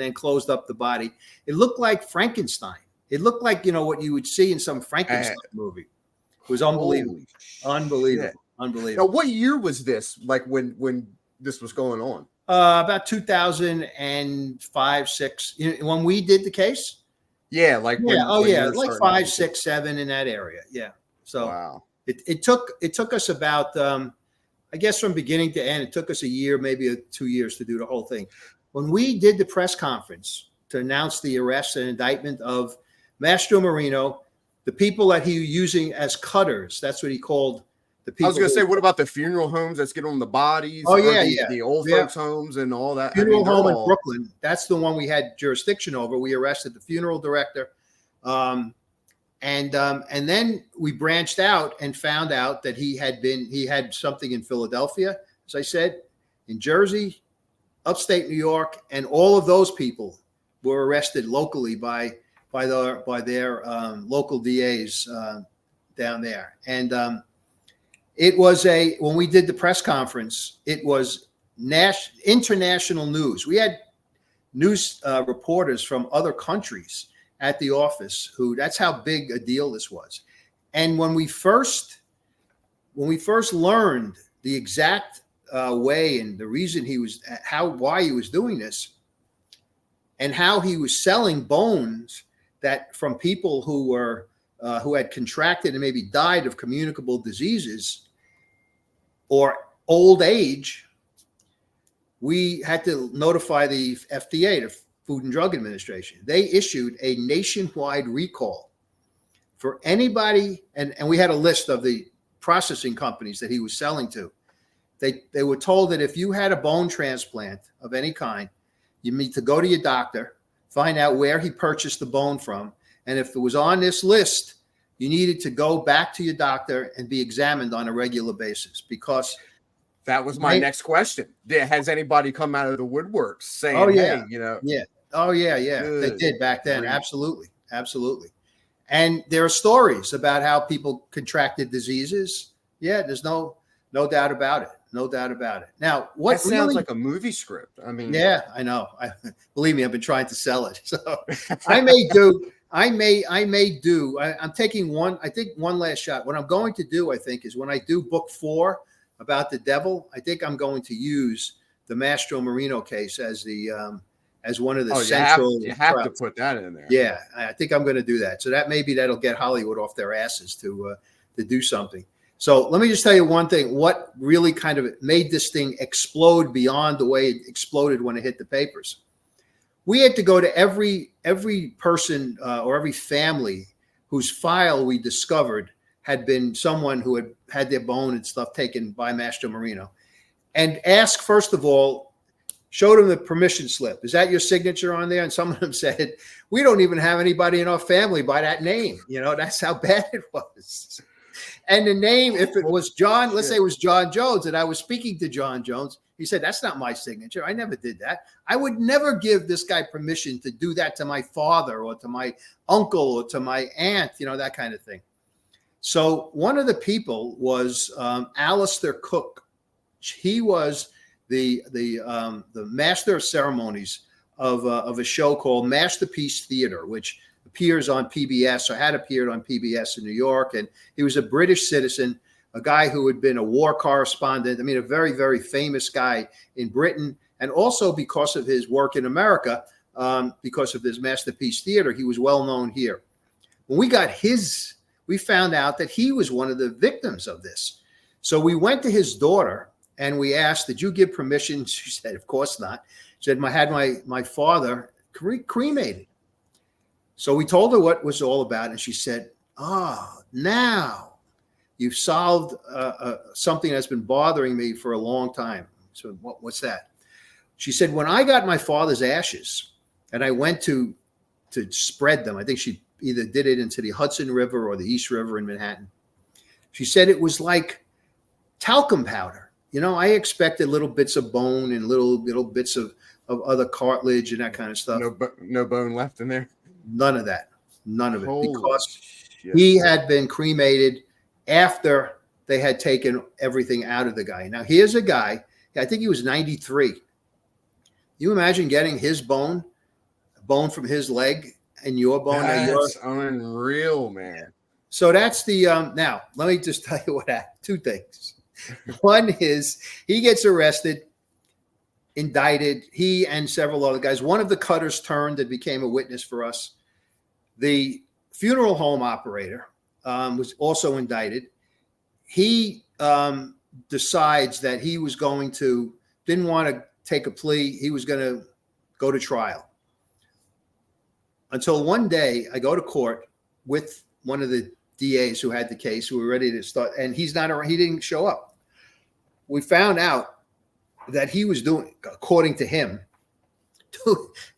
then closed up the body. It looked like Frankenstein. It looked like, what you would see in some Frankenstein movie. It was unbelievable. Unbelievable. Now, what year was this? Like when this was going on? About 2005, 6. When we did the case. Yeah, like like 5, 6, 7 in that area. Yeah. So wow. It took us about I guess from beginning to end, it took us a year, maybe 2 years to do the whole thing. When we did the press conference to announce the arrest and indictment of Mastro Marino, the people that he was using as cutters, that's what he called the people. I was going to say, what about the funeral homes that's getting on the bodies? Oh, yeah, the old folks' homes and all that. Funeral home in Brooklyn, that's the one we had jurisdiction over. We arrested the funeral director, And then we branched out and found out that he had something in Philadelphia, as I said, in Jersey, upstate New York, and all of those people were arrested locally by their local DAs down there. And it was when we did the press conference, it was international news. We had news reporters from other countries at the office that's how big a deal this was. And when we first learned the exact way and the reason why he was doing this, and how he was selling bones that from people who had contracted and maybe died of communicable diseases or old age, we had to notify the FDA, the Food and Drug Administration. They issued a nationwide recall for anybody, and we had a list of the processing companies that he was selling to. They were told that if you had a bone transplant of any kind, you need to go to your doctor, find out where he purchased the bone from, and if it was on this list, you needed to go back to your doctor and be examined on a regular basis, because that was my next question. Has anybody come out of the woodworks saying, oh, yeah. hey, you know? Yeah. Oh, yeah, yeah. They did back then. Absolutely. Absolutely. And there are stories about how people contracted diseases. Yeah, there's no doubt about it. No doubt about it. Now, what that sounds like a movie script. I mean, yeah, I know. Believe me, I've been trying to sell it. So I'm taking one last shot. What I'm going to do, I think, is when I do book 4 about the devil, I think I'm going to use the Mastro Marino case as one of the central. You have to put that in there. Yeah, I think I'm going to do that. So that'll get Hollywood off their asses to do something. So let me just tell you one thing. What really kind of made this thing explode beyond the way it exploded when it hit the papers? We had to go to every person or every family whose file we discovered had been someone who had their bone and stuff taken by Mastro Marino, and ask, first of all, show them the permission slip. Is that your signature on there? And some of them said, we don't even have anybody in our family by that name. You know, that's how bad it was. And the name, if it was John, let's say it was John Jones, and I was speaking to John Jones, he said, that's not my signature. I never did that. I would never give this guy permission to do that to my father or to my uncle or to my aunt, you know, that kind of thing. So one of the people was Alistair Cook. He was the master of ceremonies of a show called Masterpiece Theater, which appears on PBS, or had appeared on PBS in New York. And he was a British citizen, a guy who had been a war correspondent. I mean, a very, very famous guy in Britain. And also because of his work in America, because of his Masterpiece Theater, he was well known here. When we found out that he was one of the victims of this. So we went to his daughter and we asked, did you give permission? She said, of course not. She said, I had my father cremated. So we told her what it was all about. And she said, now you've solved something that's been bothering me for a long time. So what's that? She said, when I got my father's ashes and I went to spread them, I think she either did it into the Hudson River or the East River in Manhattan. She said it was like talcum powder. You know, I expected little bits of bone and little bits of other cartilage and that kind of stuff. No bone left in there? None of that. None of it. Holy because shit. He had been cremated after they had taken everything out of the guy. Now, here's a guy, I think he was 93. You imagine getting his bone from his leg and your bone. That's unreal, man. So that's the, now, let me just tell you what happened. 2 things. One is he gets arrested, indicted, he and several other guys. One of the cutters turned and became a witness for us. The funeral home operator was also indicted. He decides that he was didn't want to take a plea. He was going to go to trial. Until one day I go to court with one of the DAs who had the case, who were ready to start, and he didn't show up. We found out that he was doing, according to him,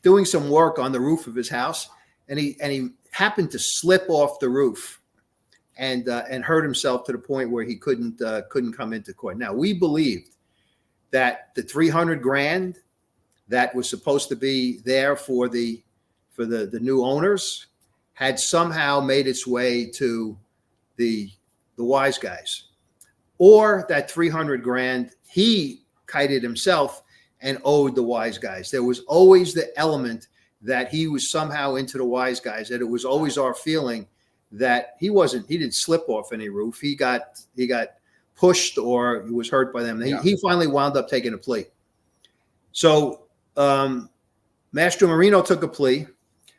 doing some work on the roof of his house, and he happened to slip off the roof and hurt himself to the point where he couldn't come into court. Now, we believed that the $300,000 that was supposed to be there for the new owners had somehow made its way to the wise guys, or that $300,000 he kited himself and owed the wise guys. There was always the element that he was somehow into the wise guys, that it was always our feeling that he didn't slip off any roof. He got pushed or he was hurt by them. He finally wound up taking a plea. So Mastro Marino took a plea.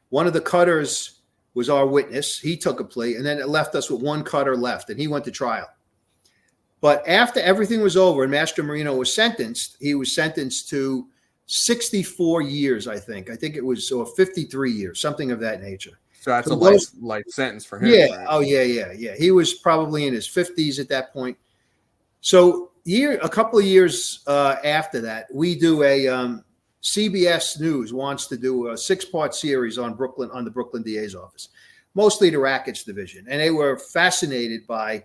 One of the cutters was our witness. He took a plea, and then it left us with one cutter left, and he went to trial. But after everything was over and Mastro Marino was sentenced, he was sentenced to 64 years, I think. I think it was, or 53 years, something of that nature. So that's a life sentence for him. Yeah. Right? Oh, yeah. He was probably in his 50s at that point. So a couple of years after that, we do a CBS News wants to do a 6-part series on the Brooklyn DA's office, mostly the rackets division. And they were fascinated by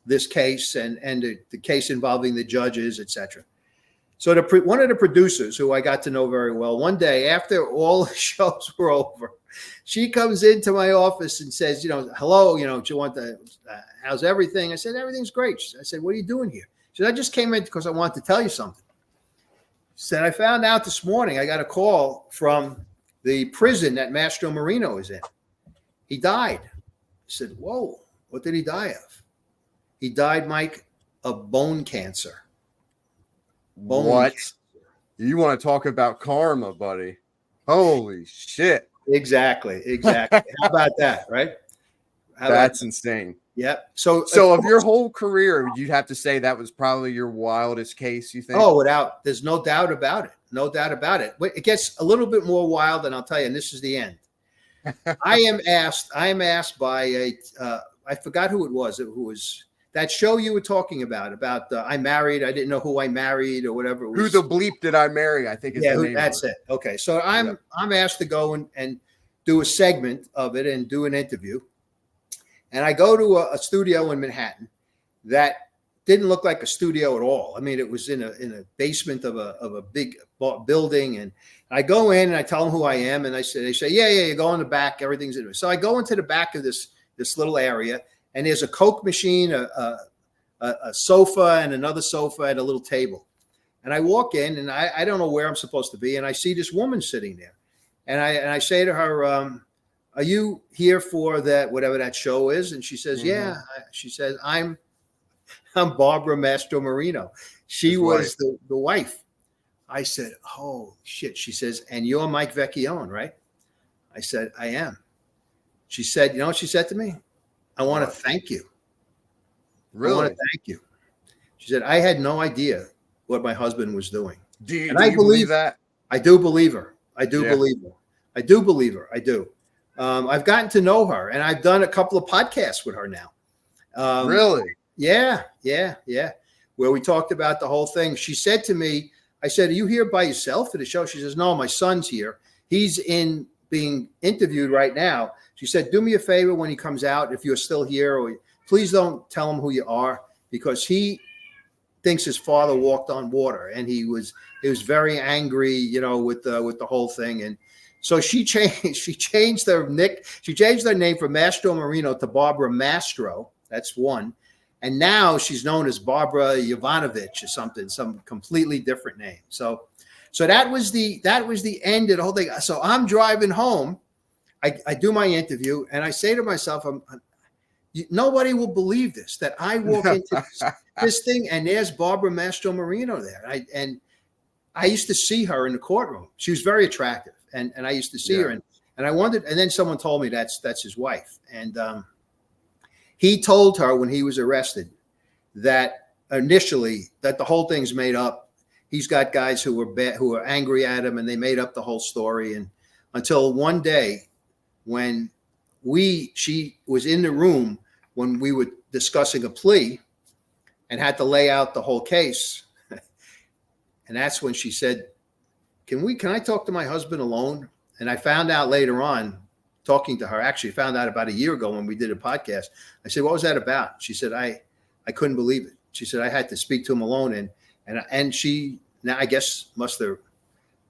this case and the case involving the judges, etc. So one of the producers, who I got to know very well, one day after all the shows were over, she comes into my office and says, hello, do you want how's everything? I said, everything's great. I said, what are you doing here? She said, I just came in because I wanted to tell you something. She said, I found out this morning, I got a call from the prison that Mastro Marino is in. He died. I said, whoa, what did he die of? He died, Mike, of bone cancer. What? You want to talk about karma, buddy? Holy shit. Exactly. How about that, right? That's insane. Yep. So of your whole career, you'd have to say that was probably your wildest case, you think? Oh, there's no doubt about it. No doubt about it. It gets a little bit more wild, and I'll tell you, and this is the end. I am asked by I forgot who it was. Who was that show you were talking about I married, I didn't know who I married or whatever it was. Who the bleep did I marry? I think is the name. That's it. Okay. So I'm asked to go and do a segment of it and do an interview. And I go to a studio in Manhattan that didn't look like a studio at all. I mean, it was in a basement of a big building. And I go in and I tell them who I am. And they say, yeah, you go in the back, everything's in it. So I go into the back of this little area, and there's a Coke machine, a sofa, and another sofa, and a little table. And I walk in, and I don't know where I'm supposed to be, and I see this woman sitting there. And I say to her, are you here for that, whatever that show is? And she says, yeah. She says, I'm Barbara Mastro Marino. She was the wife. I said, oh, shit. She says, and you're Mike Vecchione, right? I said, I am. She said, you know what she said to me? I want to thank you. Really? I want to thank you. She said, I had no idea what my husband was doing. Do you believe that? I do believe her. I do believe her. I do. I've gotten to know her, and I've done a couple of podcasts with her now. Really? Yeah. Where we talked about the whole thing. She said to me, I said, are you here by yourself for the show? She says, no, my son's here. He's being interviewed right now. She said, do me a favor when he comes out, if you're still here, or please don't tell him who you are, because he thinks his father walked on water, and he was very angry, with the whole thing. And so she changed their name from Mastro Marino to Barbara Mastro. That's one. And now she's known as Barbara Jovanovic or something, some completely different name. So that was the end of the whole thing. So I'm driving home. I do my interview, and I say to myself, nobody will believe this, that I walk into this thing, and there's Barbara Mastro Marino there. And I used to see her in the courtroom. She was very attractive, and I used to see her, and I wondered. And then someone told me that's his wife, and he told her when he was arrested that initially that the whole thing's made up. He's got guys who were angry at him, and they made up the whole story. And until one day, when she was in the room when we were discussing a plea and had to lay out the whole case. And that's when she said, can I talk to my husband alone? And I found out later on talking to her. Actually, found out about a year ago when we did a podcast. I said, "What was that about?" She said, "I couldn't believe it." She said, "I had to speak to him alone," and she now I guess must have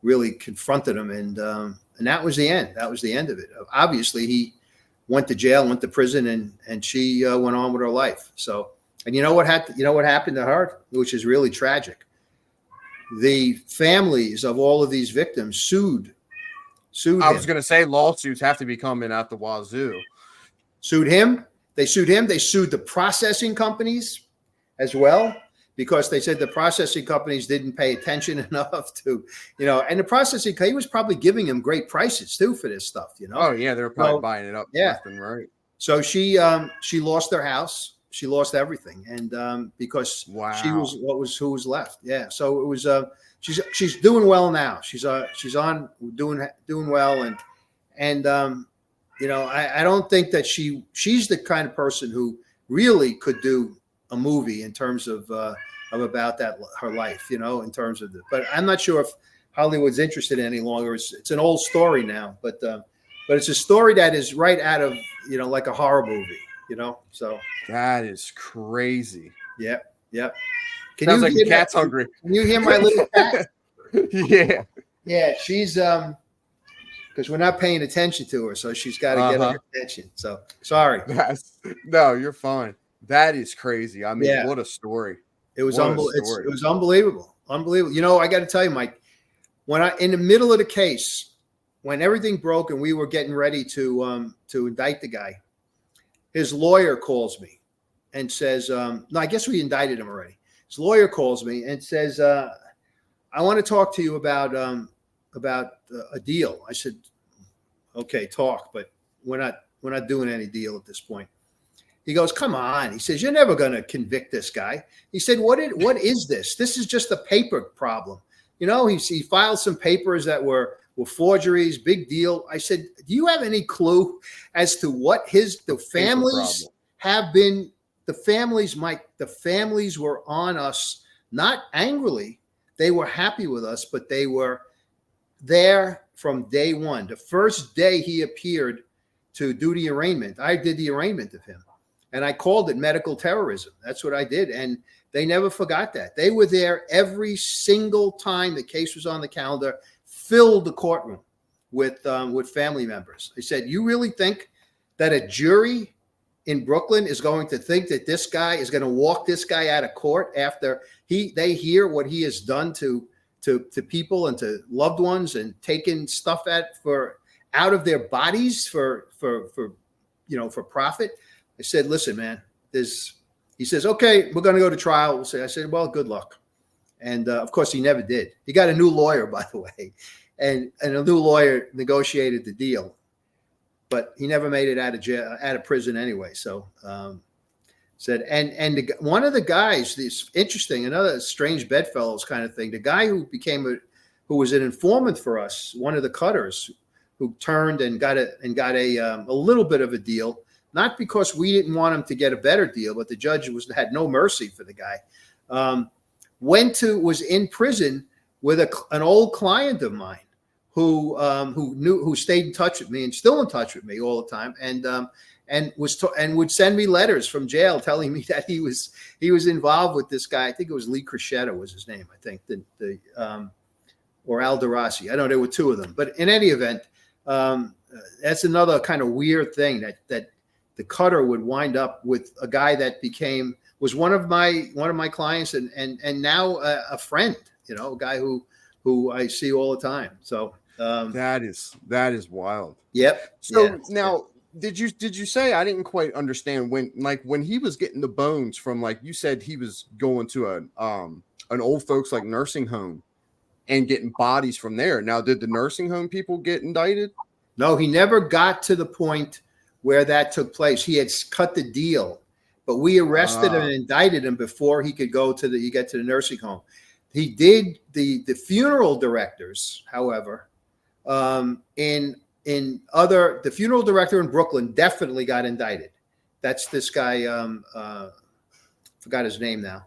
really confronted him, and that was the end. That was the end of it. Obviously, he went to jail, went to prison, and she went on with her life. So, and you know what happened to her, which is really tragic. The families of all of these victims sued I him. was going to say lawsuits have to be coming out the wazoo. Sued him. They sued him. They sued the processing companies as well, because they said the processing companies didn't pay attention enough to, and the processing, he was probably giving them great prices too for this stuff, Oh yeah, they were probably buying it up. Yeah. Left and right. So she lost her house. She lost everything. And because she was who was left. Yeah. So it was, she's doing well now. She's on doing well. And I don't think that she's the kind of person who really could do a movie in terms of about that, her life, in terms of but I'm not sure if Hollywood's interested in any longer. It's an old story now, but it's a story that is right out of, like a horror movie, so that is crazy. Yep. Sounds like the cat's hungry. Can you hear my little cat? Yeah, she's because we're not paying attention to her, so she's got to get our attention. So sorry. No, you're fine. That is crazy. I mean, what a story. It was unbelievable. It was unbelievable. Unbelievable. I got to tell you, Mike, in the middle of the case, when everything broke and we were getting ready to indict the guy, his lawyer calls me and says, no, I guess we indicted him already. His lawyer calls me and says, I want to talk to you about a deal. I said, okay, talk, but we're not doing any deal at this point. He goes, come on. He says, you're never going to convict this guy. He said, what is this? This is just a paper problem. He filed some papers that were forgeries, big deal. I said, do you have any clue as to what the families have been? The families, Mike, the families were on us, not angrily. They were happy with us, but they were there from day one. The first day he appeared to do the arraignment, I did the arraignment of him. And I called it medical terrorism. That's what I did. And they never forgot that. They were there every single time the case was on the calendar, filled the courtroom with family members. They said, you really think that a jury in Brooklyn is going to think that this guy is going to walk this guy out of court after they hear what he has done to people and to loved ones and taken stuff out of their bodies for profit? I said, listen, man, he says, okay, we're going to go to trial. I said, well, good luck. And of course, he never did. He got a new lawyer, by the way, and a new lawyer negotiated the deal, but he never made it out of prison anyway. So said, one of the guys, this interesting, another strange bedfellows kind of thing. The guy who was an informant for us, one of the cutters, who turned and got a little bit of a deal. Not because we didn't want him to get a better deal, but the judge had no mercy for the guy. Was in prison with an old client of mine who stayed in touch with me and still in touch with me all the time, and would send me letters from jail telling me that he was involved with this guy. I think it was Lee Crescetta was his name. I think or Al DeRossi. I don't know. There were two of them, but in any event, that's another kind of weird thing that the cutter would wind up with a guy that was one of my clients and now a friend, a guy who I see all the time. So that is wild. Yep. So now, did you say, I didn't quite understand when he was getting the bones from, like you said, he was going to an old folks like nursing home and getting bodies from there. Now, did the nursing home people get indicted? No, he never got to the point where that took place. He had cut the deal, but we arrested him and indicted him before he could get to the nursing home. He did the funeral directors, however, the funeral director in Brooklyn definitely got indicted. That's this guy. Forgot his name now.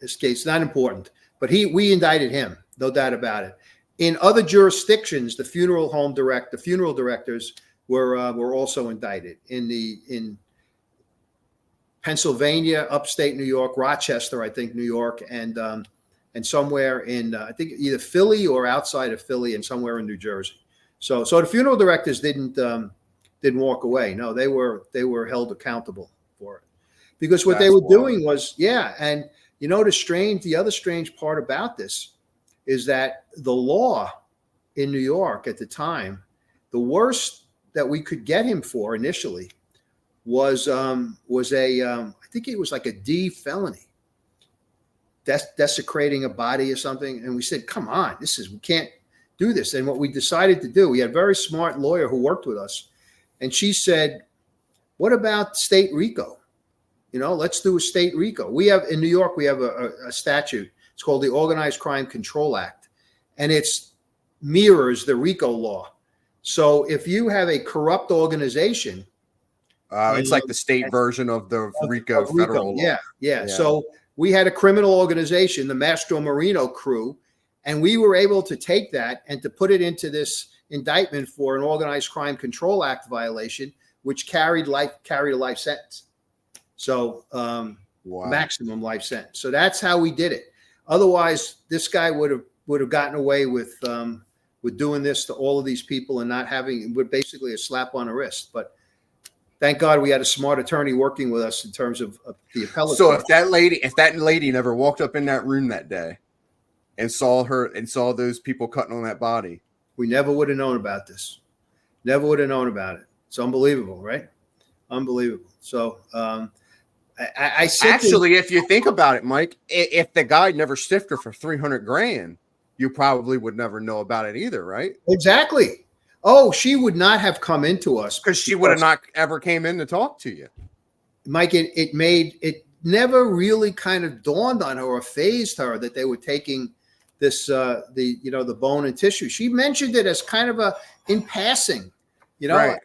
This case not important, but we indicted him, no doubt about it. In other jurisdictions, the funeral directors were also indicted. In Pennsylvania, upstate New York, Rochester, I think, New York, and somewhere in I think either Philly or outside of Philly, and somewhere in New Jersey. So the funeral directors didn't walk away. No, they were held accountable for it, because what they were doing was, and the other strange part about this is that the law in New York at the time, the worst that we could get him for initially was I think it was like a D felony, desecrating a body or something. And we said, come on, we can't do this. And what we decided to do, we had a very smart lawyer who worked with us, and she said, what about state RICO? Let's do a state RICO. We have in New York, we have a statute. It's called the Organized Crime Control Act, and it mirrors the RICO law. So if you have a corrupt organization, it's like the state version of the RICO federal law. Yeah. So we had a criminal organization, the Mastro Marino crew, and we were able to take that and to put it into this indictment for an Organized Crime Control Act violation, which carried a life sentence. So maximum life sentence. So that's how we did it. Otherwise, this guy would have gotten away with doing this to all of these people and not having, with basically a slap on the wrist. But thank God we had a smart attorney working with us in terms of the appellate. So if that lady never walked up in that room that day and saw those people cutting on that body, we never would have known about this. Never would have known about it. It's unbelievable, right? Unbelievable. So I actually, if you think about it, Mike, if the guy never stiffed her for $300,000, you probably would never know about it either, right? Exactly. Oh, she would not have come into us because she would have not ever came in to talk to you, Mike. It never really kind of dawned on her or phased her that they were taking this the bone and tissue. She mentioned it as kind of in passing, right.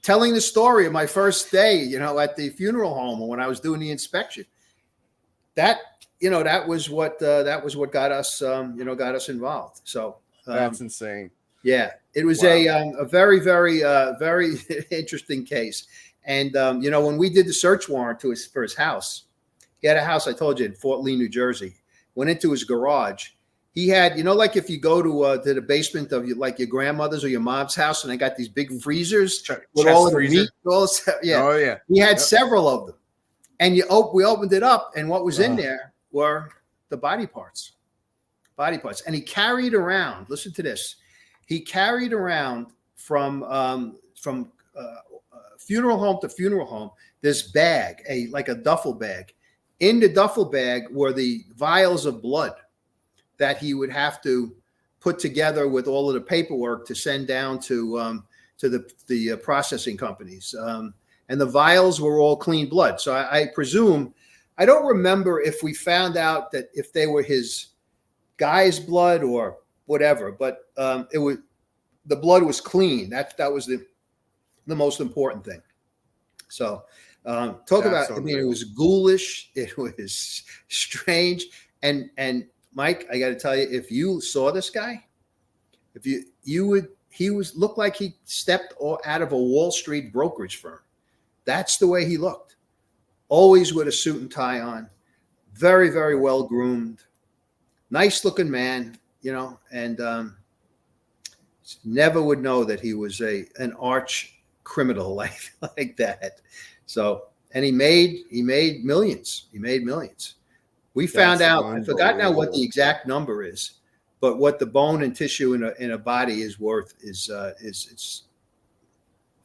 Telling the story of my first day, at the funeral home or when I was doing the inspection. That was what got us involved. So that's insane. Yeah, it was a very, very, very interesting case. And when we did the search warrant for his house, he had a house, I told you, in Fort Lee, New Jersey. Went into his garage. He had, like if you go to the basement of your grandmother's or your mom's house, and they got these big freezers with all of the meat. Yeah. Oh yeah. He had several of them, and we opened it up, and what was in there were the body parts, and he carried around. Listen to this. He carried around from funeral home to funeral home this bag, like a duffel bag. In the duffel bag were the vials of blood that he would have to put together with all of the paperwork to send down to the processing companies. And the vials were all clean blood. So I presume, I don't remember if we found out that if they were his guy's blood or whatever, but the blood was clean. That was the most important thing. So talk about, it was ghoulish. It was strange. And Mike, I got to tell you, if you saw this guy, he looked like he stepped out of a Wall Street brokerage firm. That's the way he looked. Always with a suit and tie on, very, very well groomed, nice looking man, and never would know that he was an arch criminal like that. So, and he made millions. He made millions. We found out, I forgot now what the exact number is, but what the bone and tissue in a body is worth is it's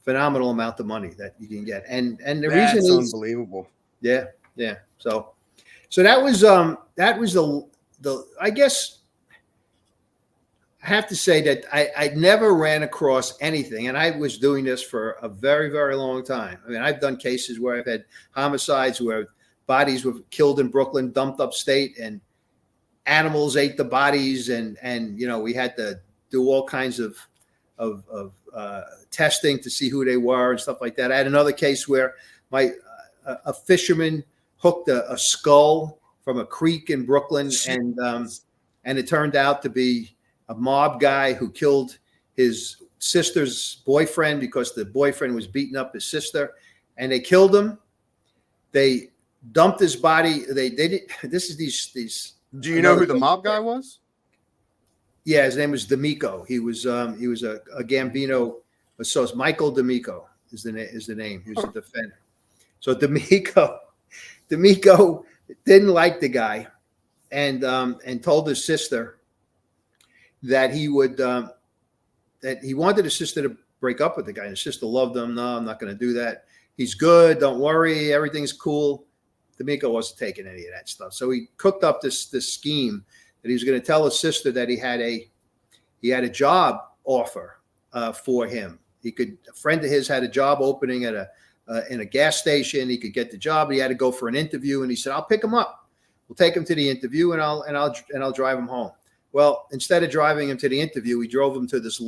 phenomenal amount of money that you can get. And the reason is unbelievable. Yeah. So that was the I guess I have to say that I never ran across anything, and I was doing this for a very, very long time. I mean, I've done cases where I've had homicides where bodies were killed in Brooklyn, dumped upstate, and animals ate the bodies, and we had to do all kinds of testing to see who they were and stuff like that. I had another case where a fisherman hooked a skull from a creek in Brooklyn, and it turned out to be a mob guy who killed his sister's boyfriend because the boyfriend was beating up his sister, and they killed him. They dumped his body. They did. This is these. Do you know who the mob guy was? Yeah, his name was D'Amico. He was a Gambino. So it's Michael D'Amico is the name. He was a defender. So D'Amico didn't like the guy, and told his sister that he would that he wanted his sister to break up with the guy. And his sister loved him. No, I'm not going to do that. He's good. Don't worry. Everything's cool. D'Amico wasn't taking any of that stuff. So he cooked up this scheme that he was going to tell his sister that he had a job offer for him. A friend of his had a job opening at in a gas station. He could get the job. He had to go for an interview, and he said, "I'll pick him up. We'll take him to the interview, and I'll drive him home." Well, instead of driving him to the interview, we drove him to this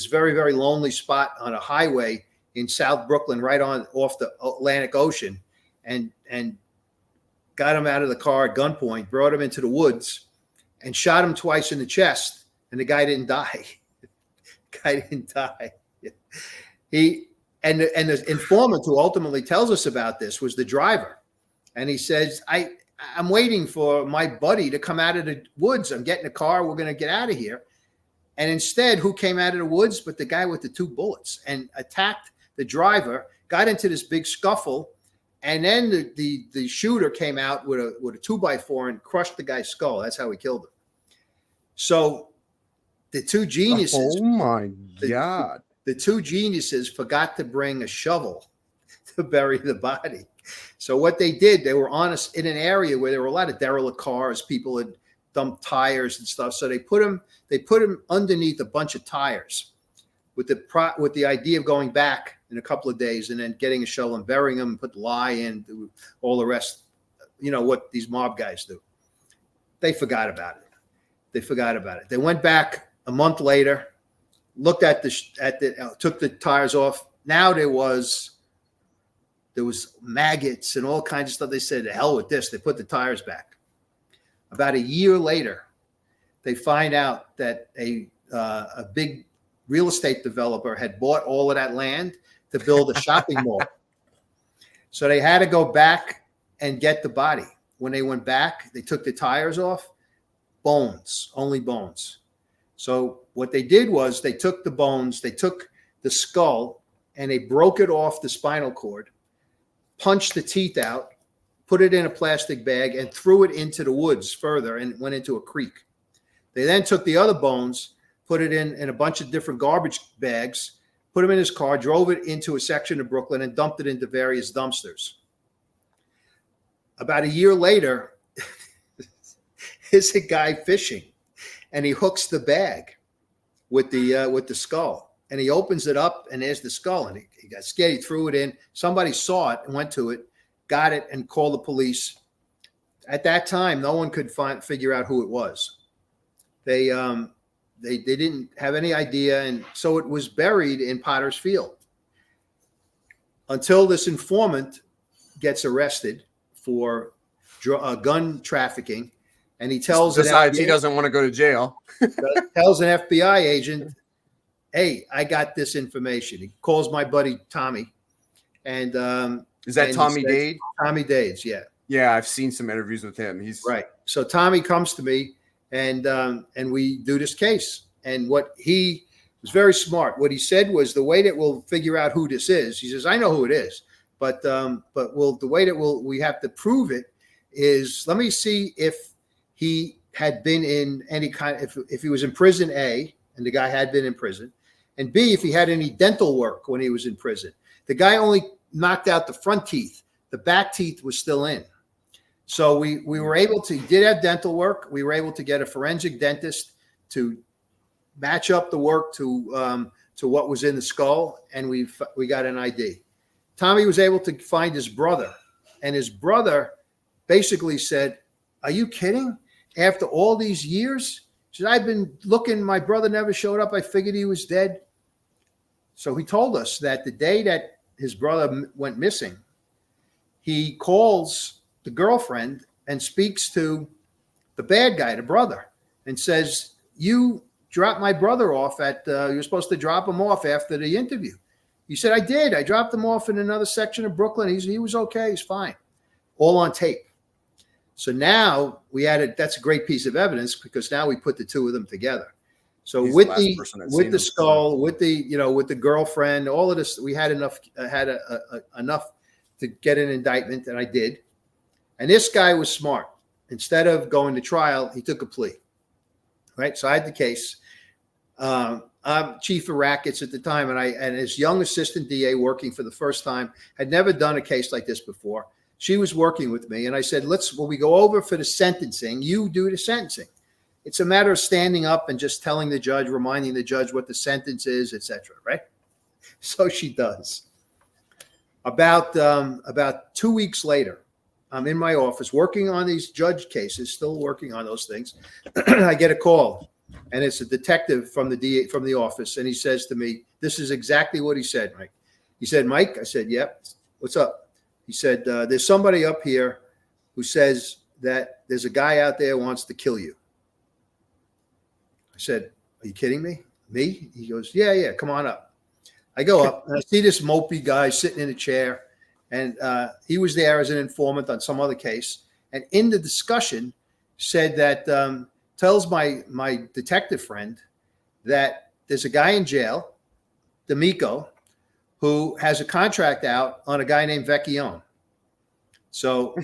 very, very lonely spot on a highway in South Brooklyn, right off the Atlantic Ocean, and got him out of the car at gunpoint, brought him into the woods, and shot him twice in the chest, and the guy didn't die. And the informant who ultimately tells us about this was the driver, and he says, I'm waiting for my buddy to come out of the woods. I'm getting a car. We're going to get out of here. And instead, who came out of the woods but the guy with the 2 bullets, and attacked the driver, got into this big scuffle, and then the shooter came out with a 2x4 and crushed the guy's skull. That's how he killed him. So the 2 geniuses. Oh my God. The 2 geniuses forgot to bring a shovel to bury the body. So what they did, they were in an area where there were a lot of derelict cars. People had dumped tires and stuff. So they put him underneath a bunch of tires with the idea of going back in a couple of days and then getting a shovel and burying him, put lye in, do all the rest. You know what these mob guys do. They forgot about it. They went back a month later, looked at took the tires off. Now there was maggots and all kinds of stuff. They said, "The hell with this." They put the tires back. About a year later, they find out that a big real estate developer had bought all of that land to build a shopping mall. So they had to go back and get the body. When they went back, they took the tires off. Bones, only bones. So what they did was they took the bones, they took the skull, and they broke it off the spinal cord, punched the teeth out, put it in a plastic bag, and threw it into the woods further, and went into a creek. They then took the other bones, put it in a bunch of different garbage bags, put them in his car, drove it into a section of Brooklyn, and dumped it into various dumpsters. About a year later, there's a guy fishing, and he hooks the bag with the skull, and he opens it up, and there's the skull, and he got scared. He threw it in. Somebody saw it and went to it, got it, and called the police. At that time, no one could figure out who it was. They didn't have any idea, and so it was buried in Potter's Field until this informant gets arrested for gun trafficking, and he tells decides he doesn't want to go to jail. Tells an FBI agent, "Hey, I got this information." He calls my buddy Tommy, and is that Tommy Dade? Tommy Dade's, yeah. Yeah, I've seen some interviews with him. He's right. So Tommy comes to me, and we do this case. And what he was very smart. What he said was, the way that we'll figure out who this is, he says, "I know who it is, but the way that we have to prove it is, let me see if he had been in any kind, if he was in prison, A, and the guy had been in prison, and B, if he had any dental work when he was in prison. The guy only knocked out the front teeth. The back teeth was still in. So we were able to, he did have dental work. We were able to get a forensic dentist to match up the work to what was in the skull, and we got an ID. Tommy was able to find his brother, and his brother basically said, "Are you kidding? After all these years?" He said, "I've been looking. My brother never showed up. I figured he was dead." So he told us that the day that his brother went missing, he calls the girlfriend and speaks to the bad guy, the brother, and says, "You drop my brother off at, you're supposed to drop him off after the interview. He said, I did. I dropped him off in another section of Brooklyn. He was okay. He's fine. All on tape. So now we added, that's a great piece of evidence because now we put the two of them together. So with the skull, with the girlfriend, all of this, we had enough to get an indictment, and I did. And this guy was smart. Instead of going to trial, he took a plea. Right. So I had the case. I'm chief of rackets at the time, and his young assistant DA working for the first time had never done a case like this before. She was working with me, and I said, when we go over for the sentencing, you do the sentencing. It's a matter of standing up and just telling the judge, reminding the judge what the sentence is, etc. Right? So she does. About 2 weeks later, I'm in my office working on these judge cases, still working on those things. I get a call, and it's a detective from the DA from the office, and he says to me, "This is exactly what he said, Mike." He said, "Mike," I said, "Yep. What's up?" He said, "There's somebody up here who says that there's a guy out there who wants to kill you." I said, "Are you kidding me? Me?" He goes, "Yeah. Come on up." I go up, and I see this mopey guy sitting in a chair. And he was there as an informant on some other case. And in the discussion said that, tells my detective friend that there's a guy in jail, D'Amico, who has a contract out on a guy named Vecchione. So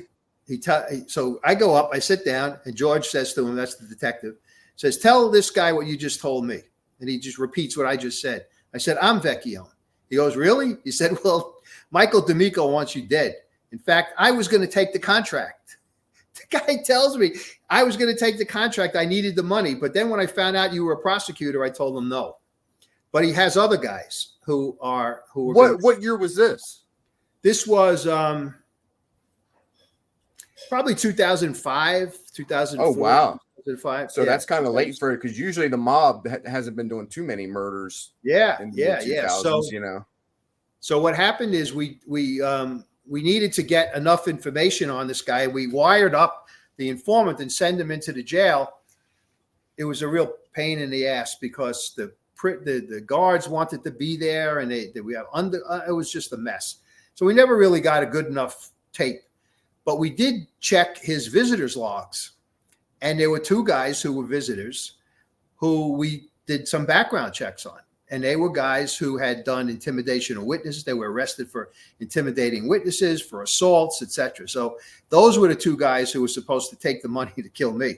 so I go up, I sit down, and George says to him, that's the detective, says, "Tell this guy what you just told me." And he just repeats what I just said. I said, "I'm Vecchione." He goes, "Really?" He said, "Well, Michael D'Amico wants you dead. In fact, I was going to take the contract." The guy tells me I was going to take the contract. I needed the money. But then when I found out you were a prosecutor, I told him no. But he has other guys who are what year was this? This was probably 2005, 2004. Oh, wow. 2005. So that's kind of late for it because usually the mob hasn't been doing too many murders. Yeah. In the 2000s, So what happened is we needed to get enough information on this guy. We wired up the informant and send him into the jail. It was a real pain in the ass because the guards wanted to be there, and it was just a mess. So we never really got a good enough tape, but we did check his visitors logs, and there were two guys who were visitors who we did some background checks on. And they were guys who had done intimidation of witnesses. They were arrested for intimidating witnesses, for assaults, etc. So those were the two guys who were supposed to take the money to kill me.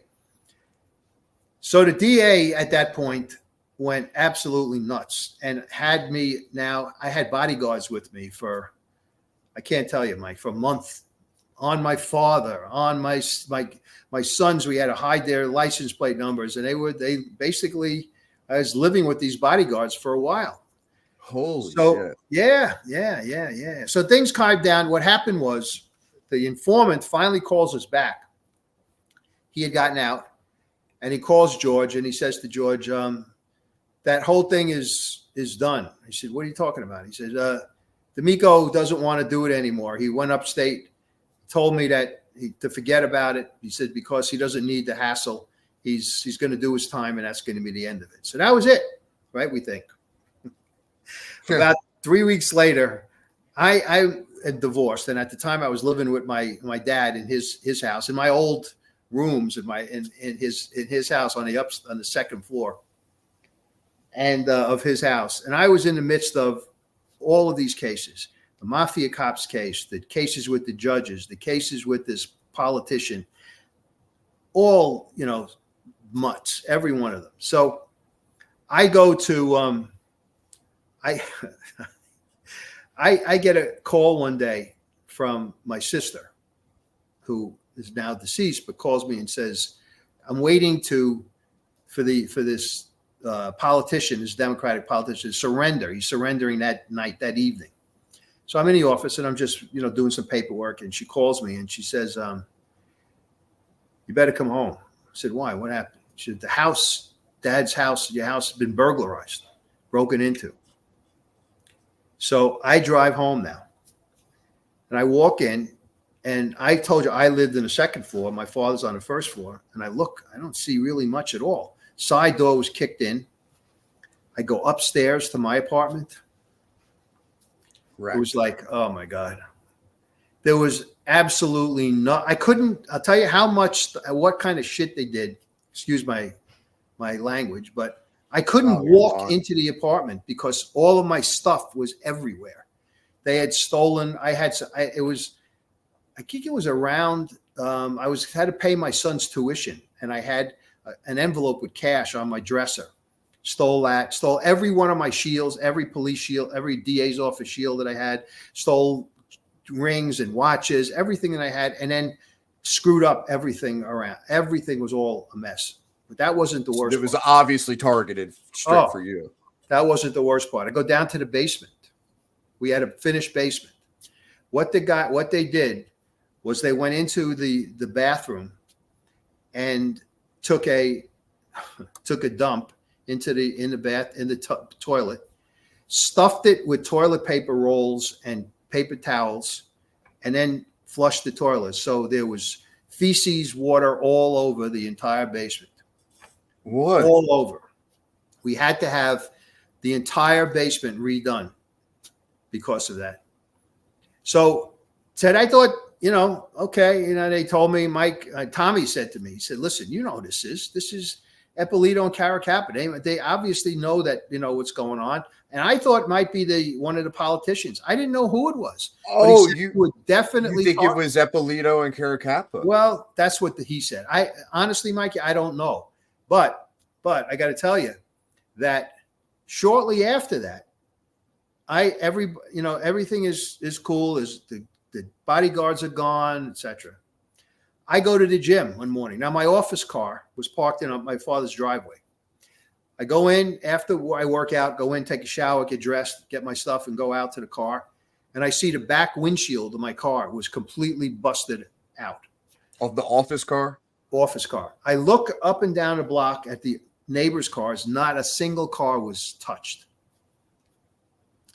So the DA at that point went absolutely nuts and had me. Now I had bodyguards with me for, I can't tell you, Mike, for a month. On my father, on my sons, we had to hide their license plate numbers, and they basically. I was living with these bodyguards for a while. Holy shit. Yeah. So things calmed down. What happened was the informant finally calls us back. He had gotten out, and he calls George, and he says to George, that whole thing is done. He said, "What are you talking about?" He said, "D'Amico doesn't want to do it anymore. He went upstate, told me that to forget about it." He said, because he doesn't need the hassle. He's going to do his time, and that's going to be the end of it. So that was it, right? We think. About 3 weeks later, I had divorced, and at the time I was living with my dad in his house, in my old rooms in his house on the second floor, and of his house. And I was in the midst of all of these cases: the mafia cops case, the cases with the judges, the cases with this politician, all mutts, every one of them. So I go to I get a call one day from my sister, who is now deceased, but calls me and says, "I'm waiting for this politician, this Democratic politician, to surrender. He's surrendering that evening." So I'm in the office and I'm just doing some paperwork, and she calls me and she says, "You better come home." I said, "Why? What happened?" She said, "The house, Dad's house, your house has been burglarized, broken into." So I drive home now, and I walk in, and I told you I lived in the second floor. My father's on the first floor, and I look, I don't see really much at all. Side door was kicked in. I go upstairs to my apartment. Right. It was like, oh my God. There was absolutely no, I'll tell you what kind of shit they did. Excuse my language, but I couldn't walk into the apartment because all of my stuff was everywhere. They had stolen. I think it was around, had to pay my son's tuition, and I had an envelope with cash on my dresser. Stole every one of my shields, every police shield, every DA's office shield that I had, stole rings and watches, everything that I had, and then screwed up everything around. Everything was all a mess. But that wasn't the worst. It was obviously targeted straight for you. That wasn't the worst part. I go down to the basement. We had a finished basement. What they did was they went into the bathroom and took a dump in the toilet, stuffed it with toilet paper rolls and paper towels, and then flushed the toilet. So there was feces, water all over the entire basement. What? All over. We had to have the entire basement redone because of that. So Ted, I thought, okay, they told me, Tommy said to me, he said, listen, you know who this is. This is Eppolito and Caracappa. They obviously know that, what's going on. And I thought it might be one of the politicians. I didn't know who it was. Oh, you would definitely think it was Eppolito and Caracappa? Well, that's what he said. I honestly, Mikey, I don't know. But I got to tell you that shortly after that, everything is cool. Is the bodyguards are gone, etc. I go to the gym one morning. Now my office car was parked in my father's driveway. I go in after I work out, take a shower, get dressed, get my stuff, and go out to the car. And I see the back windshield of my car was completely busted out. Of the office car? Office car. I look up and down the block at the neighbors' cars. Not a single car was touched.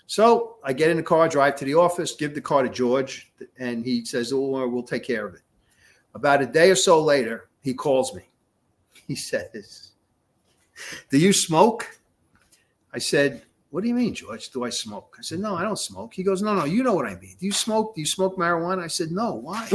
So I get in the car, drive to the office, give the car to George, and he says, "Oh, we'll take care of it." About a day or so later, he calls me. He says, "Do you smoke?" I said, "What do you mean, George? Do I smoke?" I said, "No, I don't smoke." He goes, "No, you know what I mean. Do you smoke? Do you smoke marijuana?" I said, "No, why?"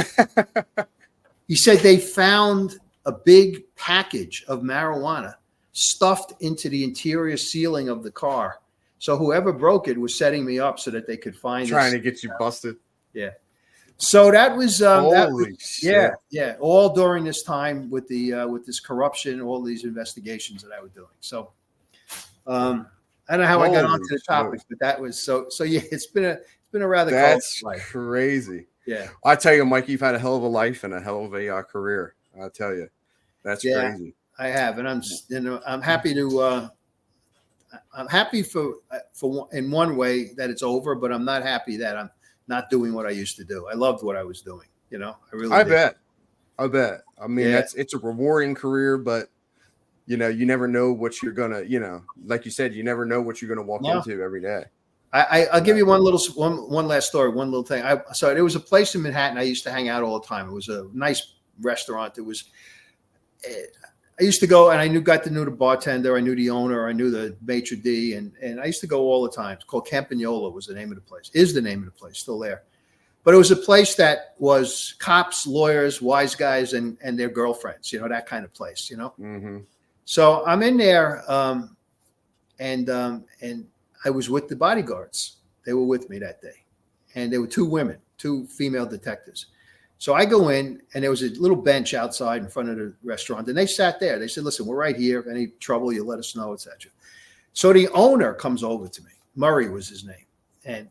He said they found a big package of marijuana stuffed into the interior ceiling of the car. So whoever broke it was setting me up so that they could find trying to get you busted. Yeah. So that was shit. Yeah. All during this time with this corruption, all these investigations that I was doing. So I don't know how I got onto the topic, but that was so yeah. It's been a rather that's life. Crazy. Yeah. I tell you, Mike, you've had a hell of a life and a hell of a career. I tell you, that's crazy. I have, and I'm happy to. I'm happy for in one way that it's over, but I'm not happy that I'm not doing what I used to do. I loved what I was doing. I bet. I mean, it's a rewarding career, but you never know what you're gonna, like you said, you never know what you're gonna walk into every day. I'll give you one last story, one little thing. So there was a place in Manhattan I used to hang out all the time. It was a nice restaurant. I used to go, and I got to know the bartender. I knew the owner. I knew the maitre d', and I used to go all the time. It's called Campagnola was the name of the place. Is the name of the place still there? But it was a place that was cops, lawyers, wise guys, and their girlfriends. That kind of place. Mm-hmm. So I'm in there, and I was with the bodyguards. They were with me that day, and there were two female detectives. So I go in, and there was a little bench outside in front of the restaurant, and they sat there. They said, "Listen, we're right here. If any trouble, you let us know, etc." So the owner comes over to me. Murray was his name, and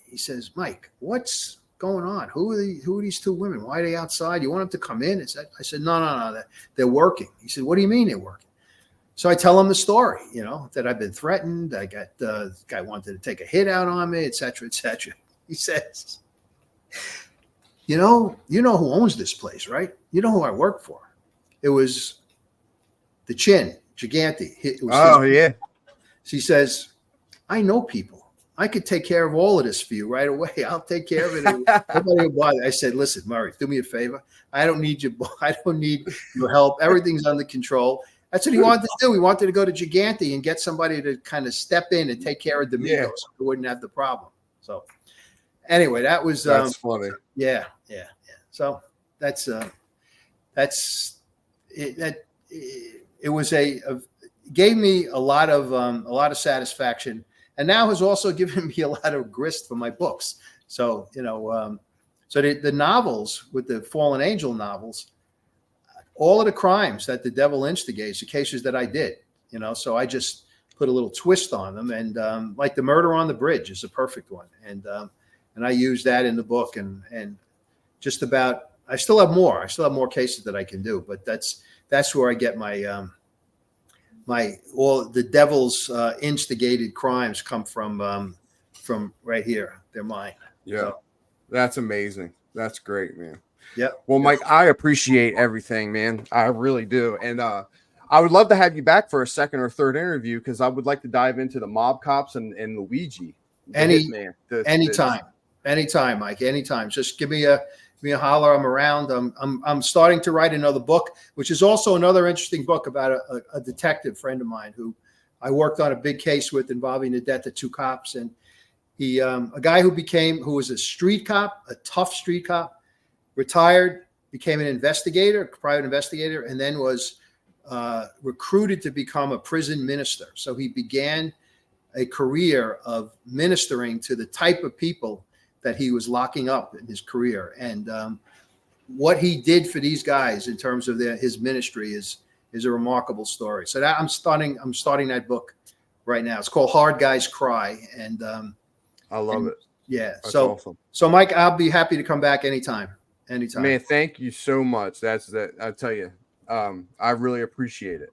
he says, "Mike, what's going on? Who are these two women? Why are they outside? You want them to come in?" I said, "No, they're working." He said, "What do you mean they're working?" So I tell him the story, that I've been threatened. I got this guy wanted to take a hit out on me, etc., etc. He says, You know who owns this place, right? You know who I work for. It was the Gigante. Yeah. She says, "I know people. I could take care of all of this for you right away. I'll take care of it." Nobody will bother. I said, "Listen, Murray, do me a favor. I don't need your help. Everything's under control." That's what he wanted to do. He wanted to go to Gigante and get somebody to kind of step in and take care of D'Amico so he wouldn't have the problem. So anyway, that's funny. Yeah. So that's it. It was gave me a lot of satisfaction, and now has also given me a lot of grist for my books. So so the novels with the Fallen Angel novels, all of the crimes that the devil instigates, the cases that I did, so I just put a little twist on them, and like the Murder on the Bridge is a perfect one, and I use that in the book, and just about. I still have more cases that I can do, but that's where I get my all the devil's instigated crimes come from right here. They're mine. Yeah, so. That's amazing. That's great, man. Yeah. Well, Mike, I appreciate everything, man. I really do, and I would love to have you back for a second or third interview because I would like to dive into the mob cops and Luigi. Anytime, Mike. Anytime. Just give me a holler. I'm around. I'm starting to write another book, which is also another interesting book about a detective friend of mine who I worked on a big case with involving the death of two cops, and he a guy who was a street cop, a tough street cop, retired, became an investigator, a private investigator, and then was recruited to become a prison minister. So he began a career of ministering to the type of people that he was locking up in his career, and what he did for these guys in terms of his ministry is a remarkable story. So that I'm starting that book right now. It's called Hard Guys Cry, and I love it. Yeah, that's awesome. So Mike, I'll be happy to come back anytime. Man, thank you so much. I tell you, I really appreciate it.